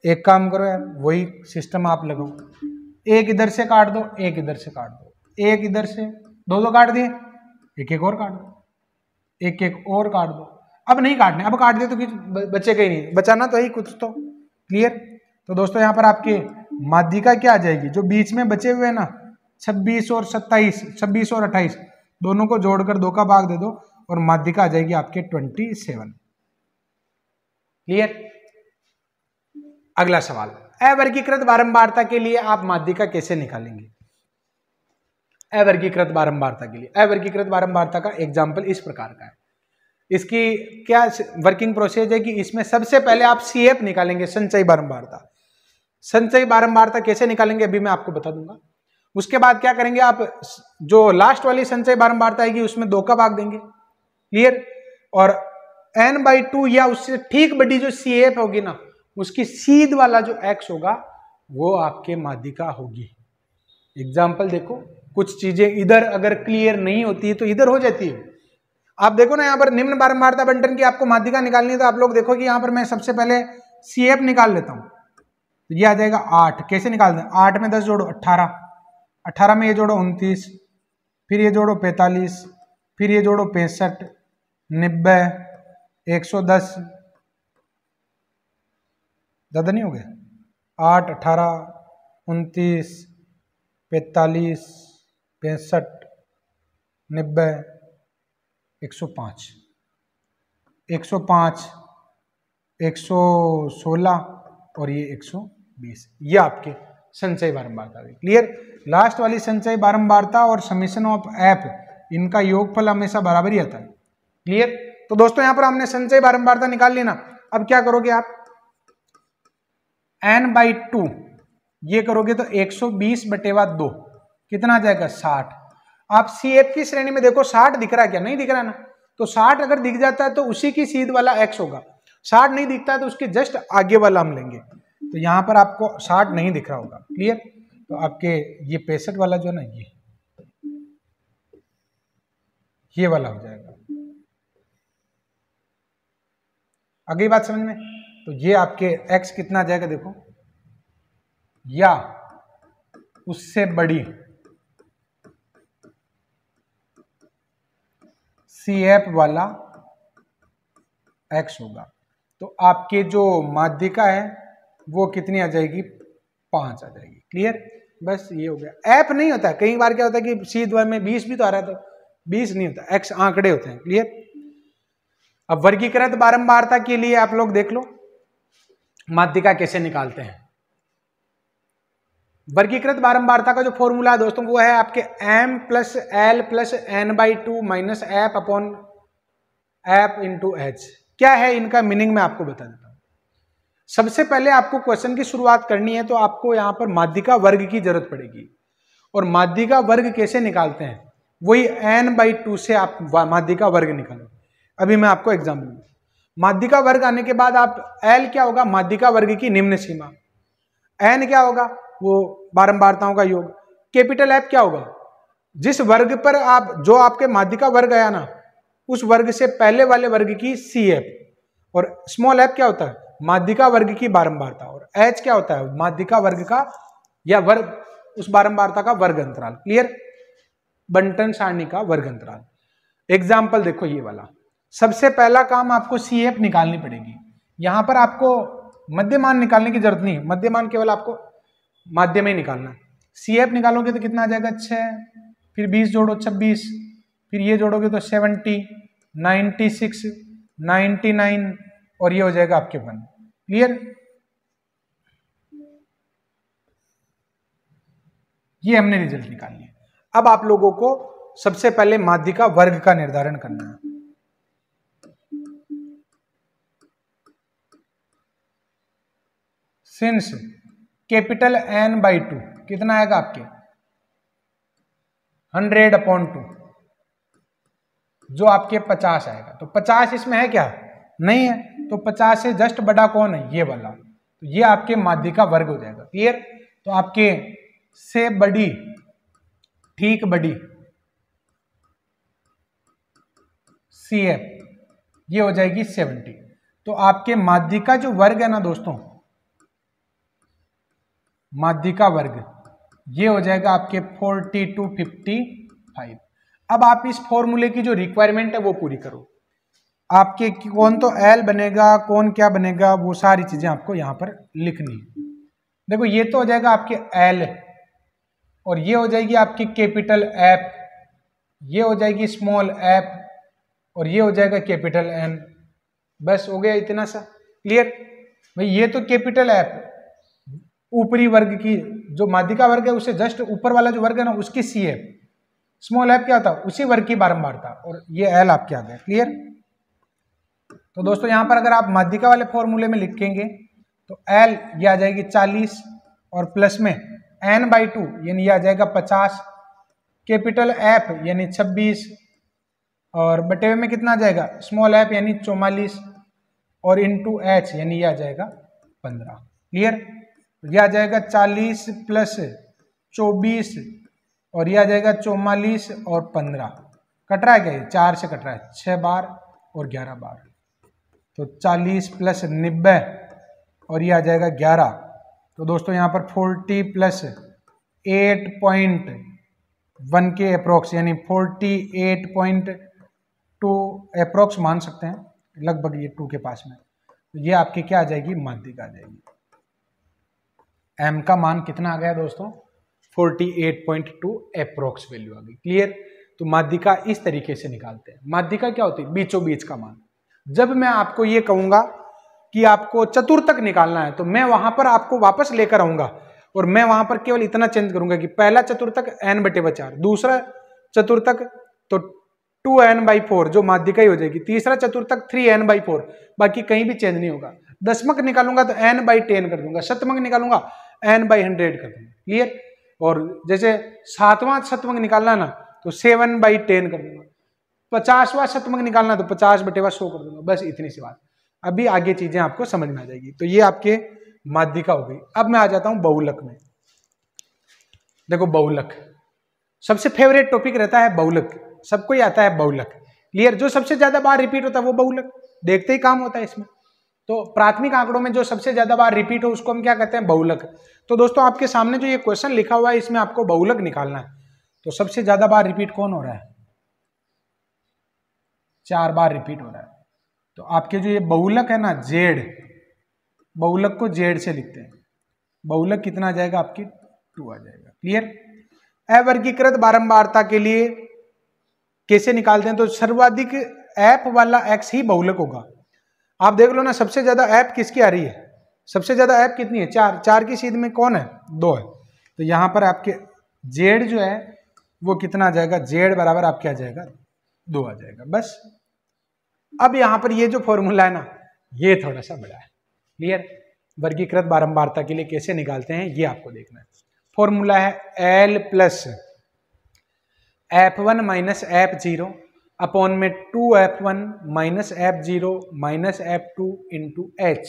एक काम करो यार, वही सिस्टम आप लगाओ, एक इधर से काट दो, एक इधर से काट दो, एक इधर से, दो काट दिए, एक एक और काट दो, एक एक और काट दो। अब नहीं काटने, अब काट दिए तो कुछ बचेगा ही नहीं, बचाना तो ही कुछ, तो क्लियर। तो दोस्तों यहाँ पर आपके माध्यिका क्या आ जाएगी, जो बीच में बचे हुए ना 26 और 27, 26 और 28 दोनों को जोड़कर 2 का भाग दे दो और माध्यिका आ जाएगी आपके 27, क्लियर। अगला सवाल, अवर्गीकृत बारंबारता के लिए आप माध्यिका कैसे निकालेंगे। अवर्गीकृत बारंबारता के लिए, अवर्गीकृत बारंबारता का एग्जाम्पल इस प्रकार का है। इसकी क्या वर्किंग प्रोसेस है कि इसमें सबसे पहले आप CF निकालेंगे, संचयी बारंबारता। संचयी बारंबारता कैसे निकालेंगे अभी मैं आपको बता दूंगा। उसके बाद क्या करेंगे, आप जो लास्ट वाली संचयी बारंबारता आएगी उसमें 2 का भाग देंगे, क्लियर। और n/2 या उससे ठीक बड़ी जो CF होगी ना, उसकी सीध वाला जो x होगा वो आपके माध्यिका होगी। एग्जाम्पल देखो, कुछ चीजें इधर अगर क्लियर नहीं होती है तो इधर हो जाती है। आप देखो ना, यहाँ पर निम्न बारंबारता बंटन की आपको माध्यिका निकालनी है तो आप लोग देखो कि यहाँ पर मैं सबसे पहले CF निकाल लेता हूँ, तो ये आ जाएगा 8। कैसे निकाल दें? 8 में 10 जोड़ो 18, 18 में ये जोड़ो 29, फिर ये जोड़ो 45, फिर ये जोड़ो 65, 90, 110, ज्यादा नहीं हो गया? 8, 18, 29, 45, 65, 90, 105, 105, 116 और ये 120। ये आपके संचय बारंबारता। क्लियर? लास्ट वाली संचय बारंबारता और समेशन ऑफ एफ, इनका योगफल हमेशा बराबर ही आता है। क्लियर? तो दोस्तों यहाँ पर हमने संचय बारंबारता निकाल ली ना। अब क्या करोगे आप? n/2 ये करोगे तो 120/2 कितना आ जाएगा? 60। आप CF की श्रेणी में देखो 60 दिख रहा है क्या? नहीं दिख रहा ना। तो 60 अगर दिख जाता है तो उसी की सीध वाला x होगा। 60 नहीं दिखता है तो उसके जस्ट आगे वाला हम लेंगे। तो यहाँ पर आपको 60 नहीं दिख रहा होगा। क्लियर? तो आपके ये 65 वाला जो ना, ये वाला हो जाएगा। अगली बात समझ में? तो ये आपके x कितना आ जाएगा देखो, या उससे बड़ी CF वाला x होगा। तो आपके जो माध्यिका है वो कितनी आ जाएगी? 5 आ जाएगी। क्लियर? बस ये हो गया। एफ नहीं होता, कई बार क्या होता है कि सीध में 20 भी तो आ रहा है, तो 20 नहीं होता, x आंकड़े होते हैं। क्लियर? अब वर्गीकृत बारंबारता के लिए आप लोग देख लो माध्यिका कैसे निकालते हैं। वर्गीकृत बारंबारता का जो फॉर्मूला है दोस्तों वो है आपके m + l + n/2 - f upon f × h। क्या है इनका मीनिंग मैं आपको बता देता हूं। सबसे पहले आपको क्वेश्चन की शुरुआत करनी है तो आपको यहां पर माध्यिका वर्ग की जरूरत पड़ेगी। और माध्यिका वर्ग कैसे निकालते हैं? वही n/2 से आप माध्यिका वर्ग निकालो। अभी मैं आपको एग्जाम्पल दूं। माध्यिका वर्ग आने के बाद आप l क्या होगा? माध्यिका वर्ग की निम्न सीमा। n क्या होगा? वो बारंबारताओं का योग। कैपिटल F क्या होगा? जिस वर्ग पर आप, जो आपके माध्यिका वर्ग आया ना, उस वर्ग से पहले वाले वर्ग की CF। और स्मॉल f क्या होता है? माध्यिका वर्ग की बारंबारता। और h क्या होता है? माध्यिका वर्ग का या वर्ग, उस बारंबारता का वर्ग अंतराल। क्लियर? बंटन सारणी का वर्ग अंतराल। एग्जाम्पल देखो ये वाला। सबसे पहला काम आपको CF निकालनी पड़ेगी। यहां पर आपको मध्यमान निकालने की जरूरत नहीं, मध्यमान केवल आपको माध्य में ही निकालना। CF निकालोगे तो कितना आ जाएगा? 6, फिर 20 जोड़ो 26, फिर ये जोड़ोगे तो 70, 96, 99 और ये हो जाएगा आपके 1। क्लियर? ये हमने रिजल्ट निकाल लिया। अब आप लोगों को सबसे पहले माध्यिका वर्ग का निर्धारण करना है। सिंस कैपिटल N/2 कितना आएगा आपके? 100/2, जो आपके 50 आएगा। तो 50 इसमें है क्या? नहीं है। तो 50 से जस्ट बड़ा कौन है? ये वाला। तो ये आपके माध्यिका वर्ग हो जाएगा। क्लियर? तो आपके से बड़ी, ठीक बड़ी CF ये हो जाएगी 70। तो आपके माध्यिका जो वर्ग है ना दोस्तों, माध्यिका वर्ग ये हो जाएगा आपके 4255। अब आप इस फॉर्मूले की जो रिक्वायरमेंट है वो पूरी करो। आपके कौन तो L बनेगा, कौन क्या बनेगा, वो सारी चीजें आपको यहां पर लिखनी है। देखो ये तो हो जाएगा आपके L, और ये हो जाएगी आपकी कैपिटल F, ये हो जाएगी स्मॉल f, और ये हो जाएगा कैपिटल N। बस हो गया इतना सा। क्लियर? भाई ये तो कैपिटल F ऊपरी वर्ग की, जो माध्यिका वर्ग है उससे जस्ट ऊपर वाला जो वर्ग है ना उसकी CF, स्मॉल f क्या था? उसी वर्ग की बारंबारता, और ये L आपके आ गया। क्लियर? तो दोस्तों यहां पर अगर आप माध्यिका वाले फॉर्मूले में लिखेंगे तो L ये आ जाएगी 40, और प्लस में N/2 यानी ये आ जाएगा 50, कैपिटल F यानी 26, और बटे हुए में कितना आ जाएगा? स्मॉल f यानी 44, और इंटू h यानी ये आ जाएगा 15। क्लियर? यह आ जाएगा 40 प्लस 24 और यह आ जाएगा 44 और 15। कट रहा है क्या? 4 से कट रहा है, 6 बार और 11 बार, तो 40 प्लस 90 और ये आ जाएगा 11। तो दोस्तों यहाँ पर 40 प्लस 8.1 के अप्रोक्स, यानी 48.2 अप्रोक्स मान सकते हैं, लगभग ये 2 के पास में। तो ये आपकी क्या आ जाएगी? माध्यिका आ जाएगी। m का मान कितना आ गया दोस्तों? 48.2 अप्रोक्स वैल्यू आ गई। क्लियर? तो माध्यिका इस तरीके से निकालते हैं। माध्यिका क्या होती है? बीचों बीच का मान। जब मैं आपको ये कहूंगा कि आपको चतुर्थक निकालना है तो मैं वहां पर आपको वापस लेकर आऊंगा और मैं वहां पर केवल इतना चेंज करूंगा कि पहला चतुर्थक n/4, दूसरा चतुर्थक तो 2n/4 जो माध्यिका ही हो जाएगी, तीसरा चतुर्थक 3n/4, बाकी कहीं भी चेंज नहीं होगा। दशमक निकालूंगा तो n/10 कर दूंगा, शतमक निकालूंगा n/100 कर दूंगा। क्लियर? और जैसे 7वां शतमक निकालना ना तो 7/10 कर दूंगा, 50वां शतमक निकालना तो 50/100 कर दूंगा। बस इतनी सी बात। अभी आगे चीजें आपको समझ में आ जाएगी। तो ये आपके माध्यिका हो गई। अब मैं आ जाता हूं बहुलक में। देखो बहुलक सबसे फेवरेट टॉपिक रहता है, बहुलक सबको ही आता है बहुलक। क्लियर? जो सबसे ज्यादा बार रिपीट होता है वो बहुलक, देखते ही काम होता है इसमें। तो प्राथमिक आंकड़ों में जो सबसे ज्यादा बार रिपीट हो उसको हम क्या कहते हैं? बहुलक। तो दोस्तों आपके सामने जो ये क्वेश्चन लिखा हुआ है इसमें आपको बहुलक निकालना है। तो सबसे ज्यादा बार रिपीट कौन हो रहा है? 4 बार रिपीट हो रहा है। तो आपके जो ये बहुलक है ना, जेड, बहुलक को जेड से लिखते हैं। बहुलक कितना आ जाएगा? आपकी 2 आ जाएगा। क्लियर? अवर्गीकृत बारंबारता के लिए कैसे निकालते हैं? तो सर्वाधिक ऐप वाला एक्स ही बहुलक होगा। आप देख लो ना, सबसे ज्यादा ऐप किसकी आ रही है? सबसे ज्यादा ऐप कितनी है? 4। 4 की सीध में कौन है? 2 है। तो यहां पर आपके जेड जो है वो कितना आ जाएगा? जेड बराबर आपके आ जाएगा 2 आ जाएगा। बस अब यहां पर ये जो फॉर्मूला है ना, ये थोड़ा सा बड़ा है। क्लियर? वर्गीकृत बारंबारता के लिए कैसे निकालते हैं ये आपको देखना है। फॉर्मूला है L plus F1 minus F0 upon में 2F1 minus F0 minus F2 into H।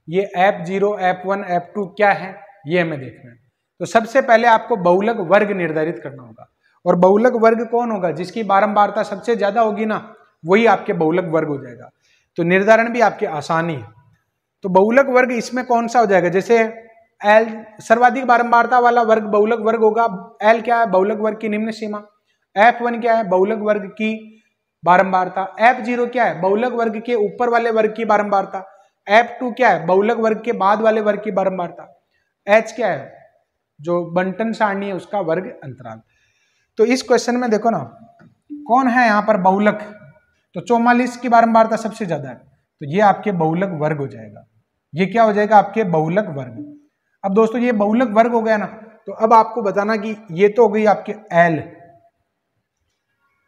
ये F0, F1, F2 क्या है ये हमें देखना है। तो सबसे पहले आपको बहुलक वर्ग निर्धारित करना होगा, और बहुलक वर्ग कौन होगा? जिसकी बारंबारता सबसे ज्यादा होगी ना, वही आपके बहुलक वर्ग हो जाएगा। तो निर्धारण भी आपके आसानी है। तो बहुलक वर्ग इसमें कौन सा हो जाएगा? जैसे L सर्वाधिक बारंबारता वाला वर्ग बहुलक वर्ग होगा। L क्या है? बहुलक वर्ग की निम्न सीमा। F1 क्या है? बहुलक वर्ग की बारंबारता। F0 क्या है? बहुलक वर्ग के ऊपर वाले वर्ग की बारंबारता। F2 क्या है? बहुलक वर्ग के बाद वाले वर्ग की बारंबारता। H क्या है? जो बंटन सारणी है उसका वर्ग अंतराल। तो इस क्वेश्चन में देखो ना, कौन है यहाँ पर बहुलक? तो 44 की बारंबारता सबसे ज्यादा है, तो ये आपके बहुलक वर्ग हो जाएगा। ये क्या हो जाएगा? आपके बहुलक वर्ग। अब दोस्तों ये बहुलक वर्ग हो गया ना, तो अब आपको बताना कि ये तो हो गई आपके L,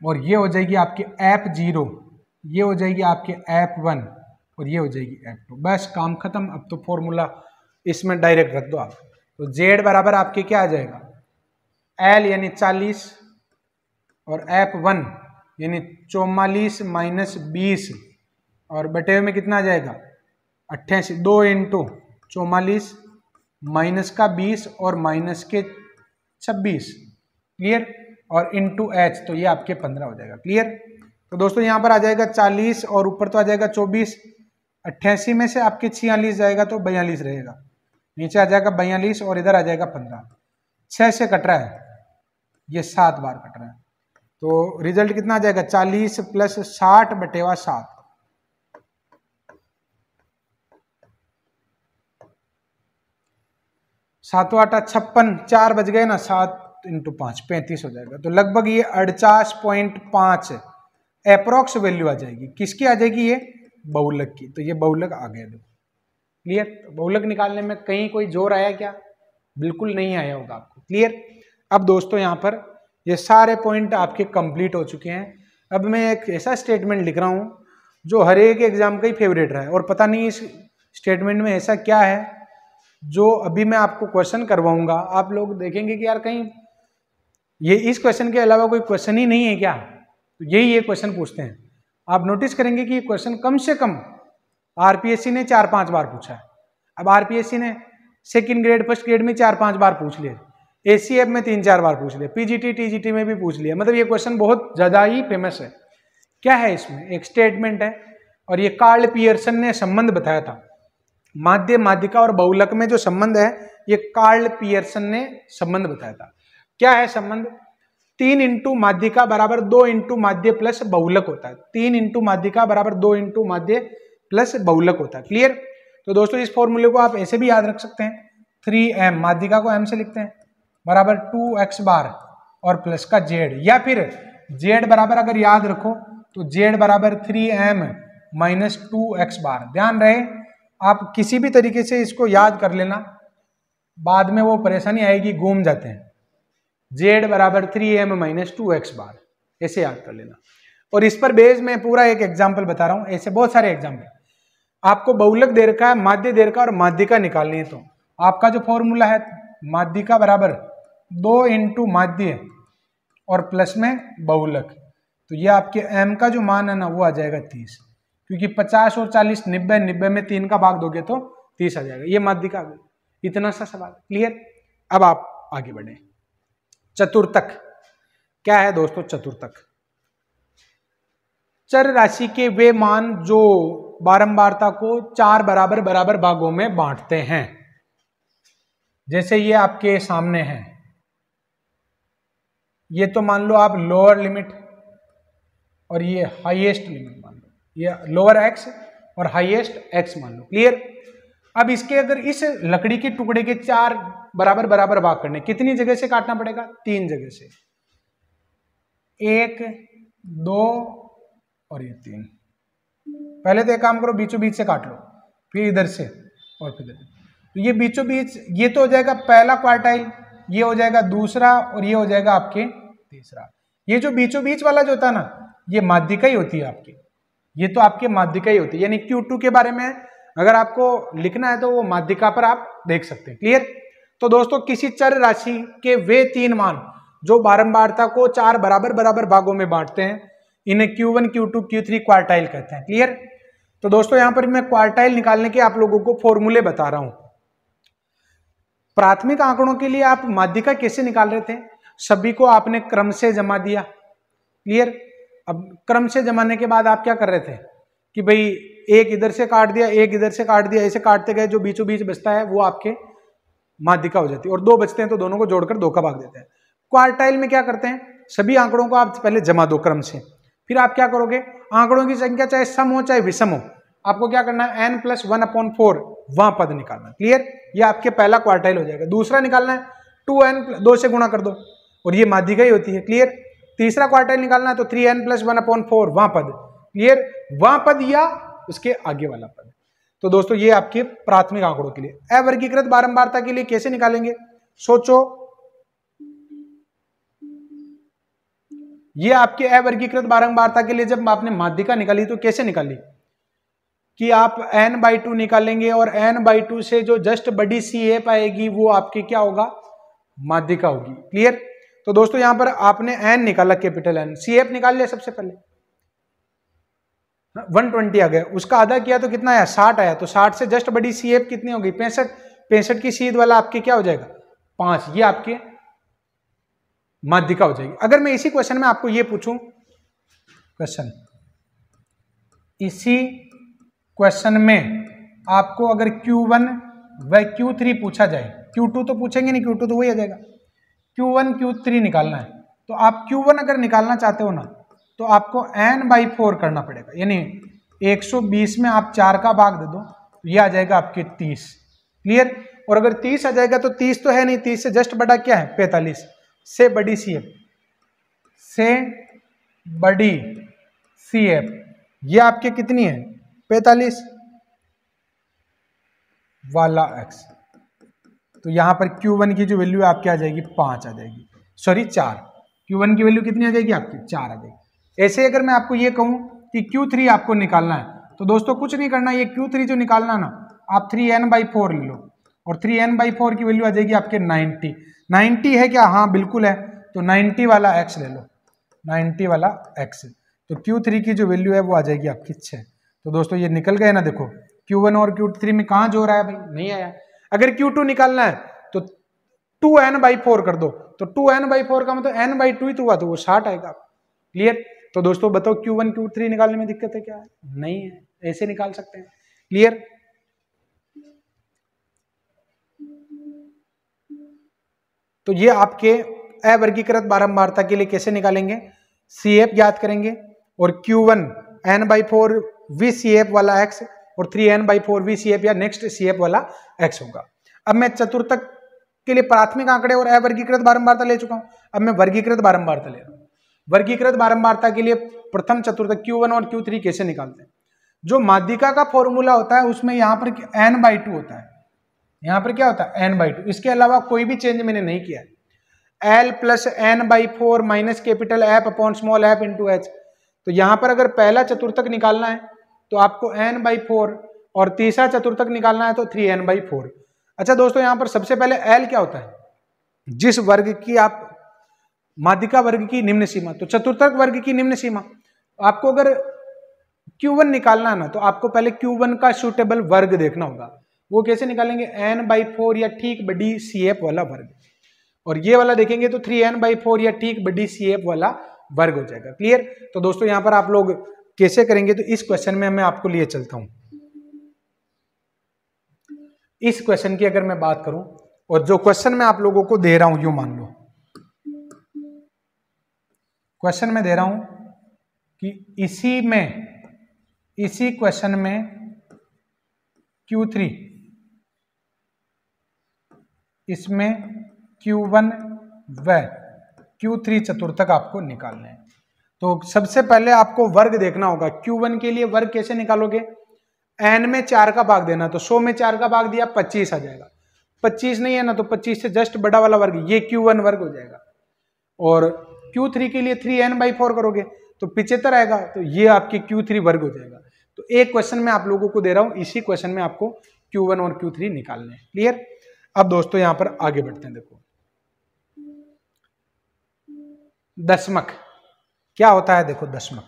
और ये हो जाएगी आपके F0, ये हो जाएगी आपके F1 और ये हो जाएगी F2। बस काम खत्म। अब तो फॉर्मूला इसमें डायरेक्ट रख दो आप। तो Z बराबर आपके क्या आ जाएगा? L यानी 40 और F1 यानी 44 माइनस 20 और बटे में कितना आ जाएगा? 88। 2 इंटू 44 माइनस का 20 और माइनस के 26। क्लियर? और इंटू H, तो ये आपके 15 हो जाएगा। क्लियर? तो दोस्तों यहाँ पर आ जाएगा 40 और ऊपर तो आ जाएगा 24। 88 में से आपके 46 जाएगा तो 42 रहेगा, नीचे आ जाएगा 42 और इधर आ जाएगा 15। 6 से कट रहा है, ये 7 बार कट रहा है। तो रिजल्ट कितना आ जाएगा? 40 प्लस 60/7। 7 8 56, 4 बज गए ना, 7 इंटू 5 35 हो जाएगा। तो लगभग ये 48.5 अप्रोक्स वैल्यू आ जाएगी। किसकी आ जाएगी? ये बहुलक की। तो ये बहुलक आ गया। देखो क्लियर? तो बहुलक निकालने में कहीं कोई जोर आया क्या? बिल्कुल नहीं आया होगा आपको। क्लियर? अब दोस्तों यहाँ पर ये सारे पॉइंट आपके कंप्लीट हो चुके हैं। अब मैं एक ऐसा स्टेटमेंट लिख रहा हूँ जो हर एक एग्जाम का ही फेवरेट रहा है, और पता नहीं इस स्टेटमेंट में ऐसा क्या है जो अभी मैं आपको क्वेश्चन करवाऊंगा, आप लोग देखेंगे कि यार कहीं ये इस क्वेश्चन के अलावा कोई क्वेश्चन ही नहीं है क्या? तो यही ये क्वेश्चन पूछते हैं। आप नोटिस करेंगे कि ये क्वेश्चन कम से कम आरपीएससी ने 4-5 बार पूछा है। अब आरपीएससी ने सेकंड ग्रेड फर्स्ट ग्रेड में 4-5 बार पूछ लिया, एसीएफ में 3-4 बार पूछ लिया, पीजीटी टीजीटी में भी पूछ लिया, मतलब ये क्वेश्चन बहुत ज्यादा ही फेमस है। क्या है इसमें, एक स्टेटमेंट है और ये कार्ल पियर्सन ने संबंध बताया था। माध्य, माध्यिका और बहुलक में जो संबंध है ये कार्ल पियर्सन ने संबंध बताया था। क्या है संबंध, 3 इंटू माध्यिका बराबर 2 इंटू माध्य प्लस बहुलक होता है। 3 इंटू माध्यिका बराबर 2 इंटू माध्य प्लस बहुलक होता है। क्लियर। तो दोस्तों इस फॉर्मूले को आप ऐसे भी याद रख सकते हैं, 3m, माध्यिका को m से लिखते हैं, बराबर 2x बार और प्लस का z, या फिर z बराबर अगर याद रखो तो z बराबर 3m माइनस 2x बार। ध्यान रहे आप किसी भी तरीके से इसको याद कर लेना, बाद में वो परेशानी आएगी, घूम जाते हैं। z बराबर 3m माइनस 2x बार, ऐसे याद कर लेना। और इस पर बेस में पूरा एक एग्जाम्पल बता रहा हूं, ऐसे बहुत सारे एग्जाम्पल। आपको बहुलक दे रखा है, माध्य दे रखा है और माध्यिका निकालनी है, तो आपका जो फॉर्मूला है माध्यिका बराबर 2 इंटू माध्य और प्लस में बहुलक, तो ये आपके m का जो मान है ना वो आ जाएगा 30, क्योंकि 50 और 40 90, 90 में 3 का भाग दोगे तो 30 आ जाएगा। ये माध्यिका आ गई। इतना सा सवाल। क्लियर। अब आप आगे बढ़े। चतुर्थक क्या है दोस्तों, चतुर्थक चर राशि के वे मान जो बारंबारता को 4 बराबर बराबर भागों में बांटते हैं। जैसे ये आपके सामने है, ये तो मान लो आप लोअर लिमिट और ये हाईएस्ट लिमिट मान लो, ये लोअर एक्स और हाईएस्ट एक्स मान लो। क्लियर। अब इसके अगर इस लकड़ी के टुकड़े के 4 बराबर बराबर भाग करने, कितनी जगह से काटना पड़ेगा, 3 जगह से, 1 2 और ये 3। पहले तो एक काम करो, बीचों बीच से काट लो, फिर इधर से और फिर इधर। तो ये बीचों बीच, ये तो हो जाएगा पहला क्वार्टाइल, ये हो जाएगा दूसरा और ये हो जाएगा आपके तीसरा। ये जो बीचों बीच वाला जो होता है ना, ये माध्यिका ही होती है आपकी, ये तो आपके माध्यिका ही होती है। यानी Q2 के बारे में अगर आपको लिखना है तो वो माध्यिका पर आप देख सकते हैं। क्लियर। तो दोस्तों किसी चर राशि के वे 3 मान जो बारंबारता को 4 बराबर बराबर भागों में बांटते हैं, इन्हें Q1 Q2 Q3 क्वार्टाइल कहते हैं। क्लियर। तो दोस्तों यहां पर मैं क्वार्टाइल निकालने के आप लोगों को फॉर्मूले बता रहा हूं। प्राथमिक आंकड़ों के लिए आप माध्यिका कैसे निकाल रहे थे, सभी को आपने क्रम से जमा दिया। क्लियर। अब क्रम से जमाने के बाद आप क्या कर रहे थे कि भाई एक इधर से काट दिया, एक इधर से काट दिया, ऐसे काटते गए, जो बीचों बीच बचता है वो आपके माध्यिका हो जाती है, और 2 बचते हैं तो दोनों को जोड़कर 2 का भाग देते हैं। क्वार्टाइल में क्या करते हैं, सभी आंकड़ों को आप पहले जमा दो क्रम से, फिर आप क्या करोगे, आंकड़ों की संख्या चाहे सम हो चाहे विषम हो, आपको क्या करना है, n+1/4 वहां पद निकालना। क्लियर। ये आपके पहला क्वार्टाइल हो जाएगा। दूसरा निकालना है 2n, 2 से गुणा कर दो और ये माध्यिका ही होती है। क्लियर। तीसरा क्वार्टाइल निकालना है तो 3n+1/4 वहां पद। क्लियर। वहां पद या उसके आगे वाला पद। तो दोस्तों ये आपके प्राथमिक आंकड़ों के लिए। अवर्गीकृत बारंबारता के लिए कैसे निकालेंगे, सोचो। ये आपके अवर्गीकृत बारंबारता के लिए जब आपने माध्यिका निकाली तो कैसे निकाली कि आप n/2 निकालेंगे और n/2 से जो जस्ट बड़ी CF आएगी वो आपकी क्या होगा, माध्यिका होगी। क्लियर। तो दोस्तों यहां पर आपने n निकाला, कैपिटल N, CF निकाल लिया सबसे पहले, 120 आ गया, उसका आधा किया तो कितना आया, 60 आया, तो 60 से जस्ट बड़ी CF कितनी होगी, 65। 65 की सीध वाला आपके क्या हो जाएगा, 5। ये आपके माध्यिका हो जाएगी। अगर मैं इसी क्वेश्चन में आपको ये पूछूं, इसी क्वेश्चन में आपको अगर Q1 व Q3 पूछा जाए, Q2 तो पूछेंगे नहीं, Q2 तो वही आ जाएगा, Q1 Q3 निकालना है, तो आप Q1 अगर निकालना चाहते हो ना तो आपको n/4 करना पड़ेगा, यानी 120 में आप 4 का भाग दे दो, तो ये आ जाएगा आपके 30। क्लियर। और अगर 30 आ जाएगा तो 30 तो है नहीं, 30 से जस्ट बड़ा क्या है, 45 से बड़ी CF, से बड़ी CF, ये आपके कितनी है, 45 वाला x। तो यहां पर Q1 की जो वैल्यू आपकी आ जाएगी 5 आ जाएगी, सॉरी 4। Q1 की वैल्यू कितनी आ जाएगी आपकी, 4 आ जाएगी। ऐसे अगर मैं आपको ये कहूं कि Q3 आपको निकालना है तो दोस्तों कुछ नहीं करना, ये Q3 जो निकालना ना, आप 3n/4 ले लो और 3n/4 की वैल्यू आ जाएगी आपके 90। 90 है क्या, हाँ बिल्कुल है, तो 90 वाला x ले लो, 90 वाला x। तो Q3 की जो वैल्यू है वो आ जाएगी आपकी 6। तो दोस्तों ये निकल गए ना, देखो Q1 और Q3 में कहाँ जोड़ आया भाई, नहीं आया। अगर Q2 निकालना है तो 2n/4 कर दो, तो 2n/4 का मतलब n/2 ही तो हुआ, तो वो 60 आएगा। क्लियर। तो दोस्तों बताओ Q1 Q3 निकालने में दिक्कत है क्या है? नहीं है, ऐसे निकाल सकते हैं। क्लियर। तो ये आपके अवर्गीकृत बारंबारता के लिए कैसे निकालेंगे, CF ज्ञात करेंगे और Q1 n/4 VCF वाला x और 3n/4 VCF या नेक्स्ट CF वाला x होगा। अब मैं चतुर्थक के लिए प्राथमिक आंकड़े और अवर्गीकृत बारंबारता ले चुका हूं, अब मैं वर्गीकृत बारंबारता ले रहा हूं। वर्गीकृत बारंबारता के लिए प्रथम चतुर्थक Q1 और Q3 कैसे निकालते हैं। जो माध्यिका का फॉर्मूला होता है उसमें यहां पर n/2 होता है, यहां पर क्या होता है n/2, इसके अलावा कोई भी चेंज मैंने नहीं किया है। L + n/4 minus capital F upon small f into h। तो यहां पर अगर पहला चतुर्थक निकालना है तो आपको n/4 और तीसरा चतुर्थक निकालना है तो 3n/4। अच्छा दोस्तों, यहां पर सबसे पहले L क्या होता है, जिस वर्ग की आप माध्यिका वर्ग की निम्न सीमा, तो चतुर्थक वर्ग की निम्न सीमा। आपको अगर Q1 निकालना है ना तो आपको पहले Q1 का सूटेबल वर्ग देखना होगा। वो कैसे निकालेंगे, n/4 या ठीक बड़ी CF वाला वर्ग, और ये वाला देखेंगे तो 3n/4 या ठीक बड़ी CF वाला वर्ग हो जाएगा। क्लियर। तो दोस्तों यहां पर आप लोग कैसे करेंगे, तो इस क्वेश्चन में मैं आपको लिए चलता हूं। इस क्वेश्चन की अगर मैं बात करूं, और जो क्वेश्चन मैं आप लोगों को दे रहा हूं, यूं मान लो क्वेश्चन में दे रहा हूं कि इसी क्वेश्चन में Q3, इसमें Q1 व Q3 चतुर्थक आपको निकालने हैं। तो सबसे पहले आपको वर्ग देखना होगा। Q1 के लिए वर्ग कैसे निकालोगे, n में 4 का भाग देना, तो 100 में 4 का भाग दिया 25 आ जाएगा। 25 नहीं है ना तो 25 से जस्ट बड़ा वाला वर्ग, ये Q1 वर्ग हो जाएगा। और Q3 के लिए 3n/4 करोगे तो 75 आएगा, तो ये आपके Q3 वर्ग हो जाएगा। तो एक क्वेश्चन में आप लोगों को दे रहा हूं, इसी क्वेश्चन में आपको Q1 और Q3 निकालने हैं। क्लियर। अब दोस्तों यहां पर आगे बढ़ते हैं। देखो दशमक क्या होता है, देखो दशमक